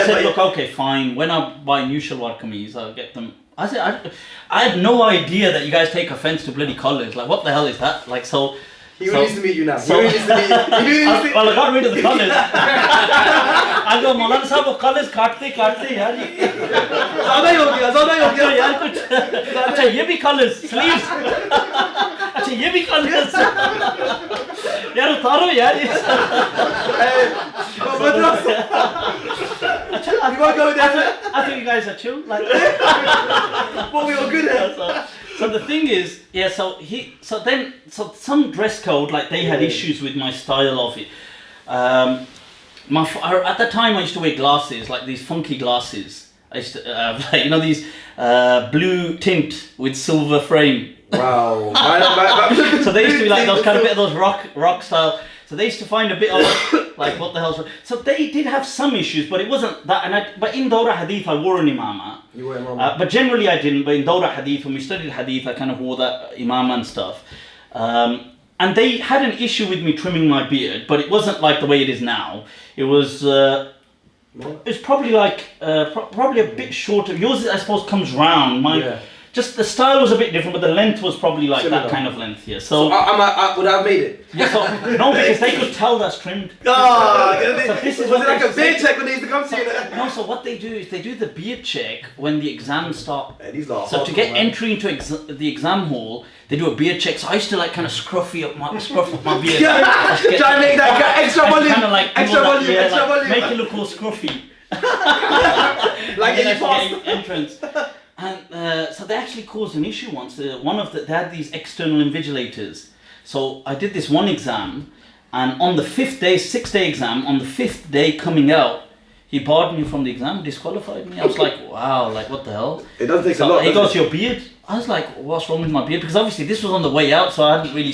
said, look, okay, fine. When I buy new shalwar kameez, I'll get them. I said, I had no idea that you guys take offense to bloody collars. Like, what the hell is that? Like, so... He really needs to meet you now. Well, I got rid of the collars. I go, Maulana Sahab, वो collars काटते यार ये. ज़्यादा ही हो गया यार कुछ. अच्छा ये भी collars, sleeves. अच्छा ये भी collars. यार उतारो यार ये. I think you guys are chill. Like, what we all good at. So the thing is, so some dress code, like they had issues with my style of it. At that time I used to wear glasses, like these funky glasses. I used to, like, you know, these blue tint with silver frame. Wow. So they used to be like those kind of bit of those rock style. So they used to find a bit of like, what the hell's wrong? So they did have some issues, but it wasn't that. But in Dawra Hadith, I wore an imama. You wore imama. But generally I didn't. But in Dawra Hadith, when we studied Hadith, I kind of wore that imama and stuff. And they had an issue with me trimming my beard, but it wasn't like the way it is now. It was. It's probably like probably a bit shorter. Yours, I suppose, comes round. Mine, just the style was a bit different, but the length was probably like similar. That kind of length here. So I would have made it. Yeah, so, no, because they could tell that's trimmed. So this is like a beard check when they used to come to you. No, so what they do is they do the beard check when the exams start. So to get entry into the exam hall, they do a beard check. So I used to like kind of scruff up my beard. Try and make that extra volume. Kind of like extra volume. Make it look all scruffy. Like getting entrance. And so they actually caused an issue once. They had these external invigilators. So I did this one exam, And on the 5th day, 6-day exam, on the 5th day coming out, he barred me from the exam, disqualified me. I was like, wow, like what the hell? It does take a lot. He goes, your beard? I was like, what's wrong with my beard? Because obviously this was on the way out, so I hadn't really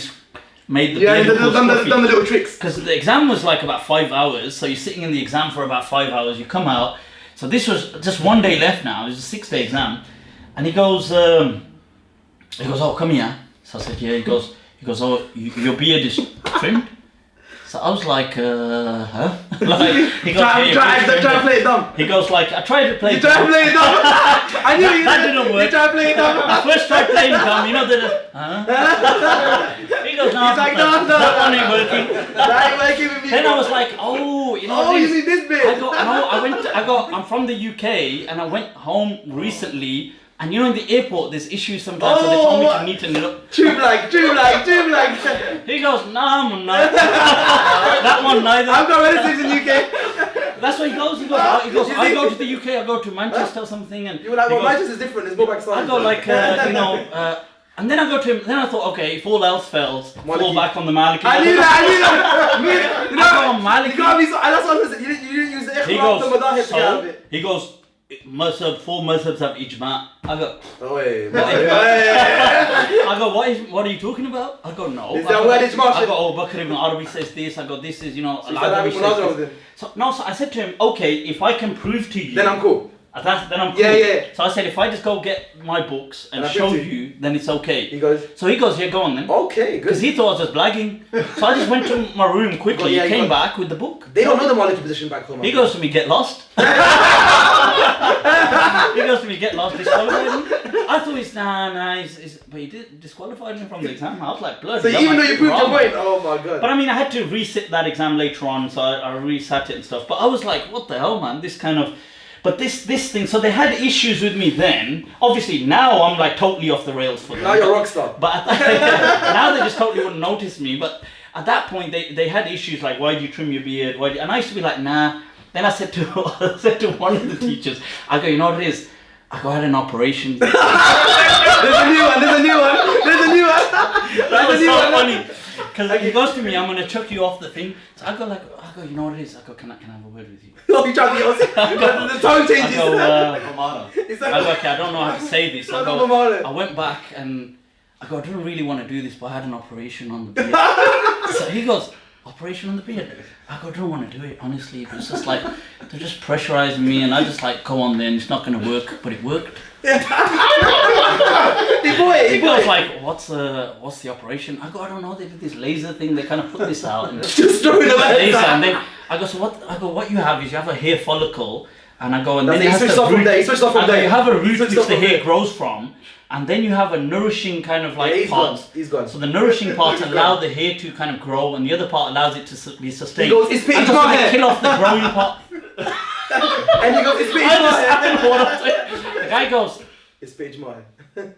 made the beard. Yeah, done the little tricks. Because the exam was like about 5 hours, so you're sitting in the exam for about 5 hours, you come out. So this was just 1 day left now, it was a 6-day exam. And he goes, oh, come here. So I said, yeah, he goes, oh, your beard is trimmed? So I was like, huh? Like, he goes, try to play it dumb. He goes like, I tried to play it dumb. You tried to play it dumb. I knew you that didn't work. You tried to play it dumb. I first tried playing dumb, you know, he goes, no, he's like, no. That one ain't working. That ain't working with me. Then I was like, oh, you know oh, you mean this bit? I'm from the UK and I went home recently. And you know, in the airport, there's issues sometimes, so they told me to neaten it up. Tube like. He goes, nah, man, no. That one neither. I've got relatives in UK. That's what he goes. I go to the UK, I go to Manchester or something. And you were like, well, Manchester's different, there's more back I go like, and then I go to him, then I thought, okay, if all else fails, fall back on the Maliki. I knew that. You know, I go on Maliki. You gotta be so, that's what I was saying, you didn't use the ikhtilaf to madahib to get out of it. He goes, four mazhabs have ijma. I go, oh wait. I go, what are you talking about? I go, no. Is that where ijma? I go, oh, Bakr ibn Arabi says this. I go, this is, Al-Adawi says this. So I said to him, okay, if I can prove to you, then I'm cool. Then I'm cool. Yeah. So I said, if I just go get my books and show you, then it's okay. He goes, yeah, go on then. Okay, good. Because he thought I was just blagging. So I just went to my room quickly, came back with the book. They don't know the Maliki position back home. He goes to me, get lost. He goes to me, get lost, disqualified me. I thought but he did disqualify me from the exam. I was like, blood. So even though you proved your point, oh my god. But I mean, I had to resit that exam later on, so I resat it and stuff. But I was like, what the hell, man? This kind of... But this thing, so they had issues with me then. Obviously, now I'm like totally off the rails for them. Now you're a rock star. But now they just totally wouldn't notice me. But at that point, they had issues like, why do you trim your beard? And I used to be like, nah. Then I said to one of the teachers, I go, you know what it is? I had an operation. There's a new one. That was so funny. Because he goes to me, I'm going to chuck you off the thing. So I go, you know what it is? I go, can I have a word with you? Oh, you trying to get us? The tone changes. I go, okay, I don't know how to say this. I went back and I don't really want to do this, but I had an operation on the beard. So he goes, operation on the beard? I don't want to do it, honestly. It was just like, they're just pressurizing me and I just like, go on then, it's not going to work. But it worked. He goes like, what's the operation? I don't know, they did this laser thing, they kind of put this out and just throw it away. And then I go, so what you have is you have a hair follicle and and then you switched off from there. You have a root which the hair grows from, and then you have a nourishing kind of like part. He's gone. So the nourishing part allows the hair to kind of grow, and the other part allows it to be sustained. He goes, it's pitch my hair. Kill off the growing part. And he goes, it's pitch my hair. The guy goes, it's pitch my hair.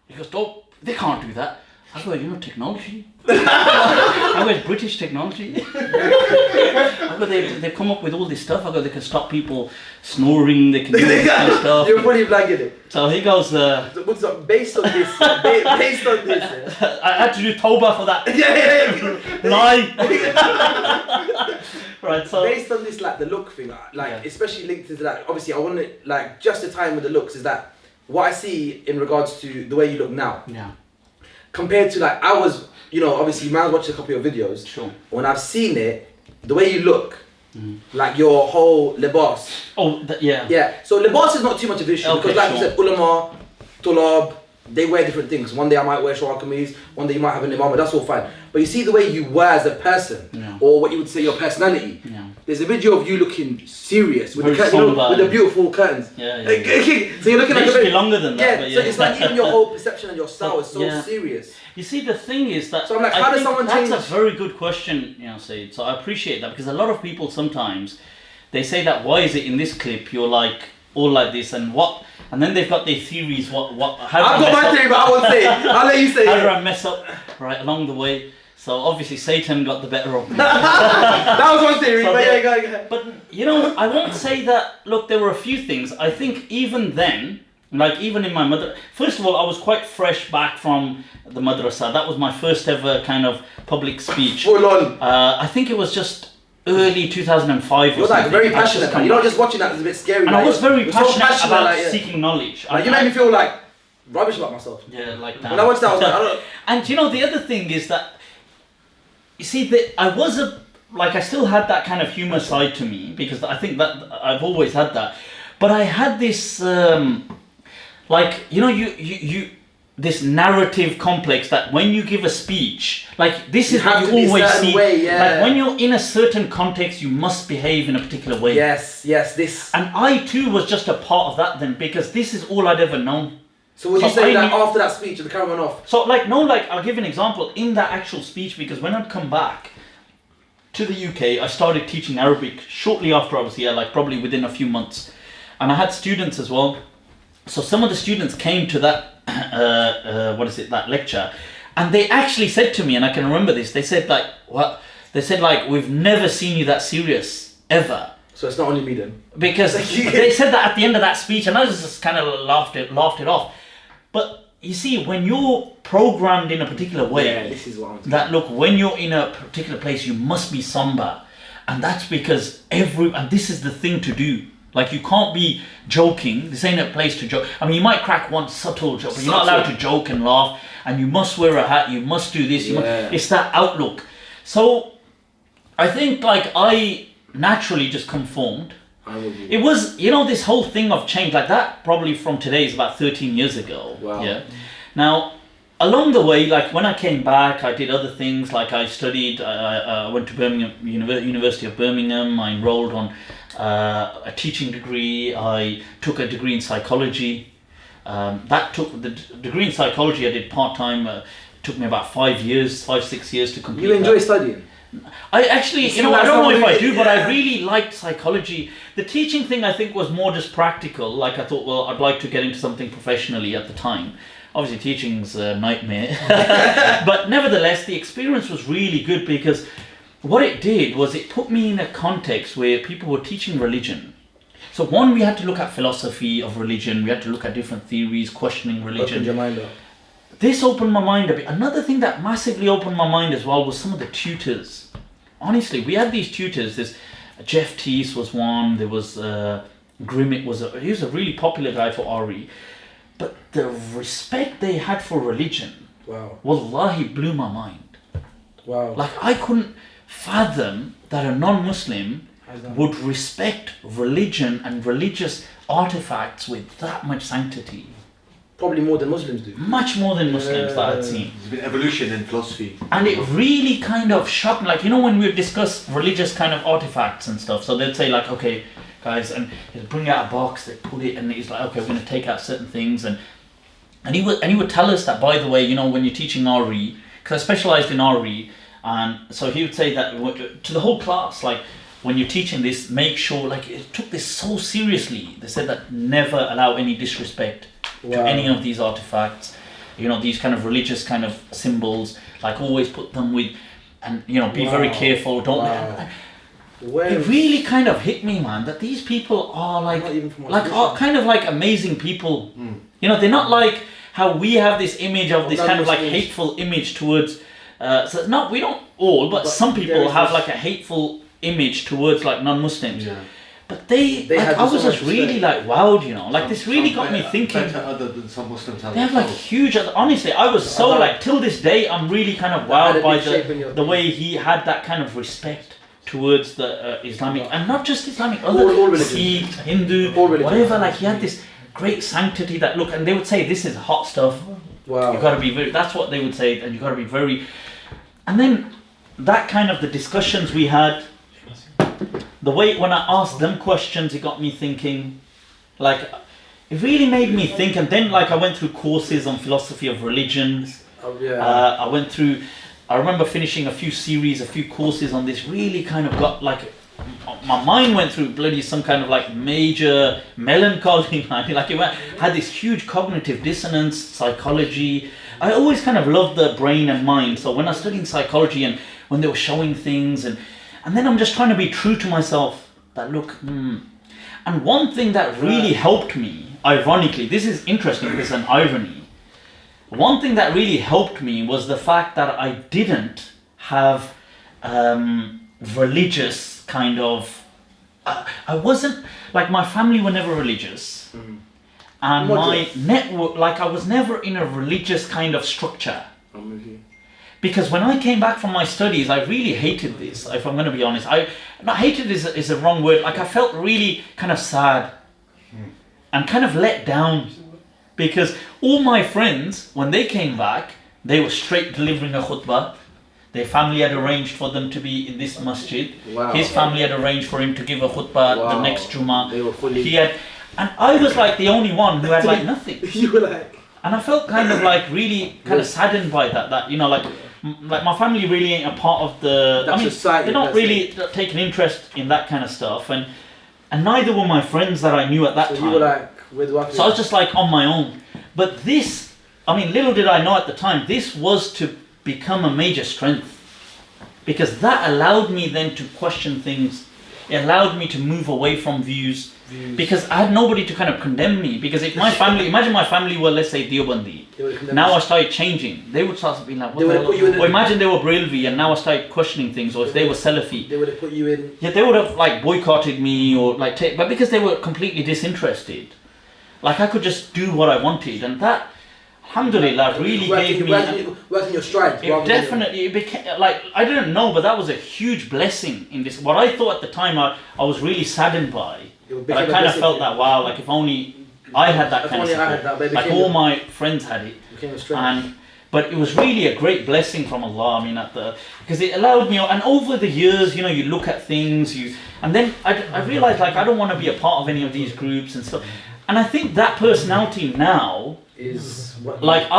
He goes, don't, they can't do that. I go, technology. I go, it's British technology. I go, they've come up with all this stuff. I go, they can stop people snoring, they can do this kind of stuff. You're pretty blagging it. So he goes, what's up, based on this, I had to do Tawbah for that. Yeah. Lie. Right, so. Based on this, like, the look thing, especially linked to that, obviously I want to, like, just the time with the looks is that, what I see in regards to the way you look now. Yeah. Compared to like, I was, obviously, man, I was watching a couple of your videos. Sure. When I've seen it, the way you look, like your whole libas. Oh, yeah. Yeah. So libas is not too much of an issue because, like you said, ulama, tulab, they wear different things. One day I might wear shawar kameez, one day you might have an imam, that's all fine. But you see the way you wear as a person, or what you would say your personality. Yeah. There's a video of you looking serious with with the beautiful curtains. Yeah. So you're looking like a bit longer than that. Yeah. So it's like even your whole perception and your style is so serious. You see, the thing is that so I'm like, how does someone change? That's a very good question, Seyed. So I appreciate that because a lot of people sometimes they say that why is it in this clip you're like all like this and what, and then they've got their theories. How I've got my theory, but I won't say it. I'll let you say it. How do I mess up right along the way? So obviously Satan got the better of me. That was one theory, but yeah, go. But I won't say that. Look, there were a few things. I think even then, Like even in my mother, first of all, I was quite fresh back from the madrasa. That was my first ever kind of public speech. Full on. I think it was just early 2005. You're like very passionate. You're not just watching that; it's a bit scary. And like, I was very passionate about like, seeking knowledge. Like, you made me feel like rubbish about myself. Yeah, like that. When I watched that, I was like, I don't. And you know, the other thing is that, you see, I still had that kind of humor side to me, because I think that I've always had that. But I had this, like, you know, you this narrative complex that when you give a speech, like this is what you always see. Like when you're in a certain context, you must behave in a particular way. Yes, this. And I too was just a part of that then, because this is all I'd ever known. So would you say that after that speech, the camera went off? So I'll give an example in that actual speech, because when I'd come back to the UK, I started teaching Arabic shortly after I was here, like probably within a few months. And I had students as well. So some of the students came to that, that lecture, and they actually said to me, and I can remember this, they said like, what? They said like, we've never seen you that serious, ever. So it's not only me then? Because they said that at the end of that speech, and I just kind of laughed it off. But you see, when you're programmed in a particular way, this is what I'm that look, when you're in a particular place, you must be somber. And that's because and this is the thing to do. Like, you can't be joking. This ain't a place to joke. I mean, you might crack one subtle joke, but you're not allowed to joke and laugh. And you must wear a hat. You must do this. It's that outlook. So I think like I naturally just conformed. It was, you know, this whole thing of change like that probably from today is about 13 years ago. Wow. Yeah. Now, along the way, like when I came back, I did other things. Like I studied, I went to Birmingham, University of Birmingham. I enrolled on a teaching degree. I took a degree in psychology. The degree in psychology I did part-time. Took me about 5 years, 6 years to complete. You enjoy studying? I actually, I don't know if I do, but I really liked psychology. The teaching thing I think was more just practical. Like I thought, well, I'd like to get into something professionally at the time. Obviously teaching's a nightmare. But nevertheless, the experience was really good, because what it did was it put me in a context where people were teaching religion. So one, we had to look at philosophy of religion. We had to look at different theories, questioning religion. Opened your mind up. This opened my mind a bit. Another thing that massively opened my mind as well was some of the tutors. Honestly, we had these tutors. This Jeff Teese was one. There was Grimmett he was a really popular guy for RE. But the respect they had for religion, wow, wallahi, blew my mind. Wow. Like I couldn't fathom that a non-Muslim would respect religion and religious artifacts with that much sanctity. Probably more than Muslims do. Much more than Muslims that I'd seen. There's been evolution in philosophy. And it really kind of shocked me. Like, you know, when we discuss religious kind of artifacts and stuff, so they'd say like, okay, guys, and he'd bring out a box, they'd put it, and he's like, okay, we're going to take out certain things. And he would tell us that, by the way, you know, when you're teaching RE, because I specialised in RE, and so he would say that to the whole class, like, when you're teaching this, make sure, like, it took this so seriously. They said that never allow any disrespect to any of these artifacts, you know, these kind of religious kind of symbols, like always put them with, and, you know, be very careful, don't it really kind of hit me, man, that these people are are kind of like amazing people. You know, they're not like how we have this image of this kind of like hateful image towards, so not, we don't all, but some people have like a hateful image towards like non-Muslims. Yeah. But they like, I was just really like wowed, you know, like this really got me thinking. Other than some Muslims have, they have like huge, honestly, I was so like, till this day, I'm really kind of wowed by the way he had that kind of respect towards the Islamic, and not just Islamic, other Sikh, Hindu, whatever, like he had this great sanctity that look, and they would say, this is hot stuff. Wow. You gotta be very, that's what they would say, and you gotta be very, and then that kind of the discussions we had, the way when I asked them questions, it got me thinking, like, it really made me think. And then like I went through courses on philosophy of religion. I remember finishing a few courses on this, really kind of got like, my mind went through bloody some kind of like major melancholy, man. Like it had this huge cognitive dissonance, psychology. I always kind of loved the brain and mind. So when I was studying psychology and when they were showing things, and then I'm just trying to be true to myself, that look, and one thing that really helped me, ironically, this is interesting, there's an irony. One thing that really helped me was the fact that I didn't have religious kind of... I wasn't... Like, my family were never religious. And my network... Like, I was never in a religious kind of structure. I'm with you. Because when I came back from my studies, I really hated this, if I'm going to be honest. Not hated is a wrong word. Like, I felt really kind of sad and kind of let down. Because all my friends, when they came back, they were straight delivering a khutbah. Their family had arranged for them to be in this masjid. Wow. His family had arranged for him to give a khutbah the next Jummah. They were fully... And I was like the only one who had like nothing. You were like... And I felt kind of like really kind of saddened by that, you know, like my family really ain't a part of the... That's society, they're not really taking interest in that kind of stuff. And neither were my friends that I knew at that time. You were like... So I was just like on my own. But this, I mean, little did I know at the time, this was to become a major strength. Because that allowed me then to question things. It allowed me to move away from views. Because I had nobody to kind of condemn me. Because if my family, imagine my family were, let's say, Deobandi. Now I started changing. They would start being like, what the hell? Or imagine they were Brailvi and now I started questioning things. Or if they were Salafi. They would have put you in... Yeah, they would have like boycotted me or like but because they were completely disinterested. Like I could just do what I wanted, and that, alhamdulillah, really gave me... Working your stride. It became, like, I didn't know, but that was a huge blessing in this. What I thought at the time I was really saddened by, but I kind of felt that, wow, like if only I had that kind of support. Like all my friends had it. But it was really a great blessing from Allah, I mean, because it allowed me, and over the years, you know, you look at things, and then I realized, like, I don't want to be a part of any of these groups and stuff. And I think that personality now is like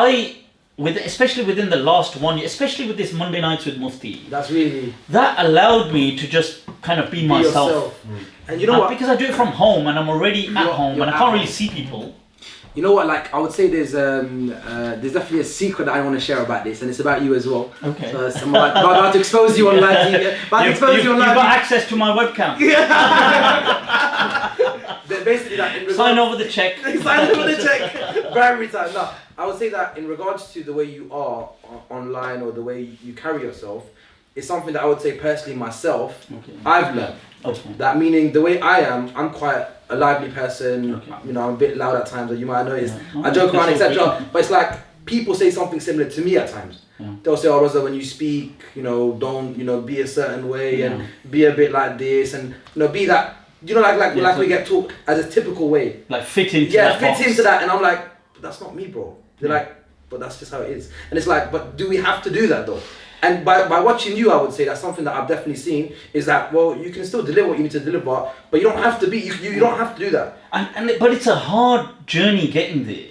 especially within the last 1 year, especially with this Monday nights with Mufti. That allowed me to just kind of be myself. And you know what? Because I do it from home and I'm already at home and I can't really see people. You know what? Like I would say, there's definitely a secret that I want to share about this, and it's about you as well. Okay. So I'm about to expose you on live TV. You've got access to my webcam. Basically, that sign over the check. Sign over the check. Bribery time. No, I would say that in regards to the way you are online or the way you carry yourself, it's something that I would say personally myself, I've learned. That meaning the way I am, I'm quite a lively person. You know, I'm a bit loud at times, or you might notice. I joke around, etc. But it's like people say something similar to me at times. They'll say, "Oh, Reza, when you speak, you know, don't, you know, be a certain way and be a bit like this, and you know, be that." You know, like we get taught as a typical way. Like fit into that box. Into that, and I'm like, but that's not me, bro. They're like, but that's just how it is. And it's like, but do we have to do that though? And by watching you, I would say that's something that I've definitely seen is that, well, you can still deliver what you need to deliver, but you don't have to be, you don't have to do that. But it's a hard journey getting there.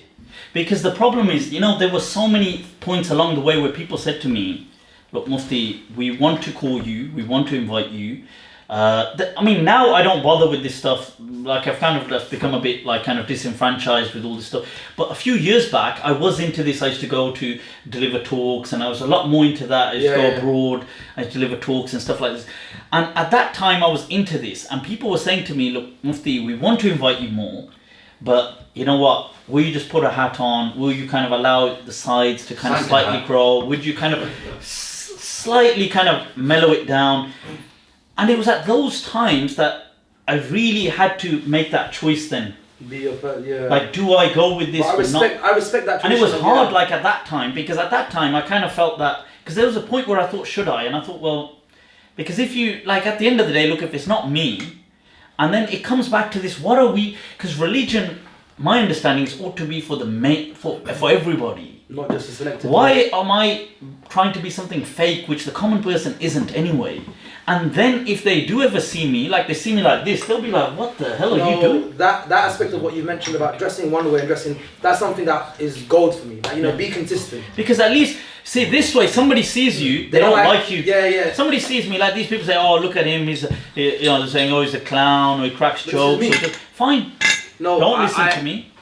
Because the problem is, you know, there were so many points along the way where people said to me, look, Mufti, we want to call you, we want to invite you. I mean, now I don't bother with this stuff. Like I've kind of just become a bit like kind of disenfranchised with all this stuff. But a few years back, I was into this. I used to go to deliver talks, and I was a lot more into that. I used to go abroad. I used to deliver talks and stuff like this. And at that time, I was into this, and people were saying to me, "Look, Mufti, we want to invite you more, but you know what? Will you just put a hat on? Will you kind of allow the sides to kind of slightly grow? Would you kind of slightly kind of mellow it down?" And it was at those times that I really had to make that choice then. Like, do I go with this or not? I respect that. And it was hard, like at that time, because at that time I kind of felt that, because there was a point where I thought, should I? And I thought, well, because if you, like at the end of the day, look, if it's not me, and then it comes back to this, what are we, because religion, my understanding is ought to be for for everybody. Not just a selected. Why am I trying to be something fake, which the common person isn't anyway? And then if they do ever see me, like they see me like this, they'll be like, what the hell are you doing? That aspect of what you mentioned about dressing one way and dressing, that's something that is gold for me. Like, you know, be consistent. Because at least, see, this way, somebody sees you, they don't like you. Yeah. Somebody sees me, like these people say, oh, look at him, he's, you know, they're saying, oh, he's a clown, or he cracks jokes. Fine. No, don't listen to me.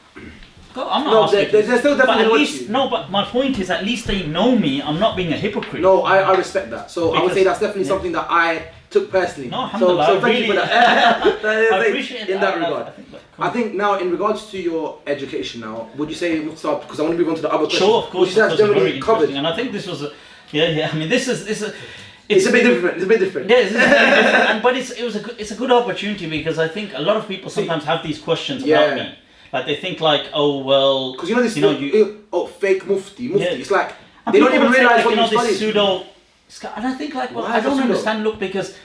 I'm not asking. They're still definitely but at least, but my point is, at least they know me. I'm not being a hypocrite. No, I respect that. So because, I would say that's definitely something that I took personally. No, alhamdulillah. So thank you for that. I appreciate in that regard. I think now in regards to your education now, would you say, because I want to move on to the other question. Sure, of course. Would you say that's generally covered? And I think this was I mean, this is it's a bit different. It's a bit different. Yeah, it's very different. But it's a good opportunity because I think a lot of people sometimes have these questions about me. Like they think like, oh well, because you know this, fake mufti. It's like and they don't even realize what you this studied. pseudo. And I think like, well, I don't understand. Look, because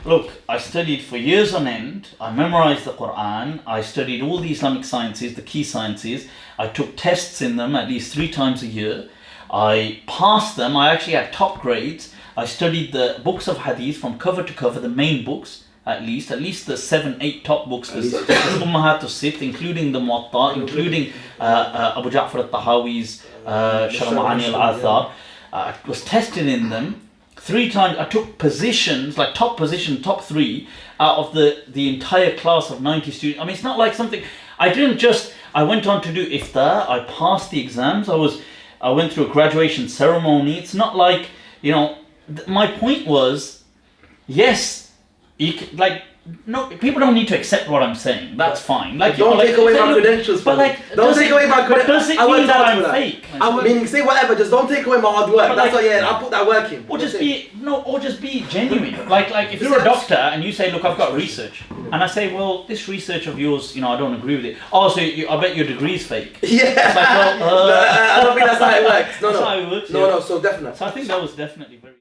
look, I studied for years on end. I memorized the Quran. I studied all the Islamic sciences, the key sciences. I took tests in them at least 3 times a year. I passed them. I actually had top grades. I studied the books of hadith from cover to cover, the main books, at least the 7-8 top books. There's Ummahat al-Sitt, including the Muwatta, including Abu Ja'far al-Tahawi's Sharh Ma'ani al-Athar. I was tested in them 3 times. I took positions, like top 3 out of the entire class of 90 students. I mean, it's not like something, I went on to do iftar, I passed the exams, I went through a graduation ceremony. It's not like, my point was, yes, no, people don't need to accept what I'm saying. That's fine. Like, don't take away my credentials. But don't take away my credentials. Does it mean that I'm fake? I mean, say whatever. Just don't take away my hard work. That's what. Yeah, I'll put that work in. Or just be genuine. Like if you're a doctor and you say, look, I've got research, and I say, well, this research of yours, I don't agree with it. Oh, so I bet your degree's fake. Yeah. It's like, well, no, I don't think that's how it works. No. That's how it works. No. So definitely. So I think that was definitely very.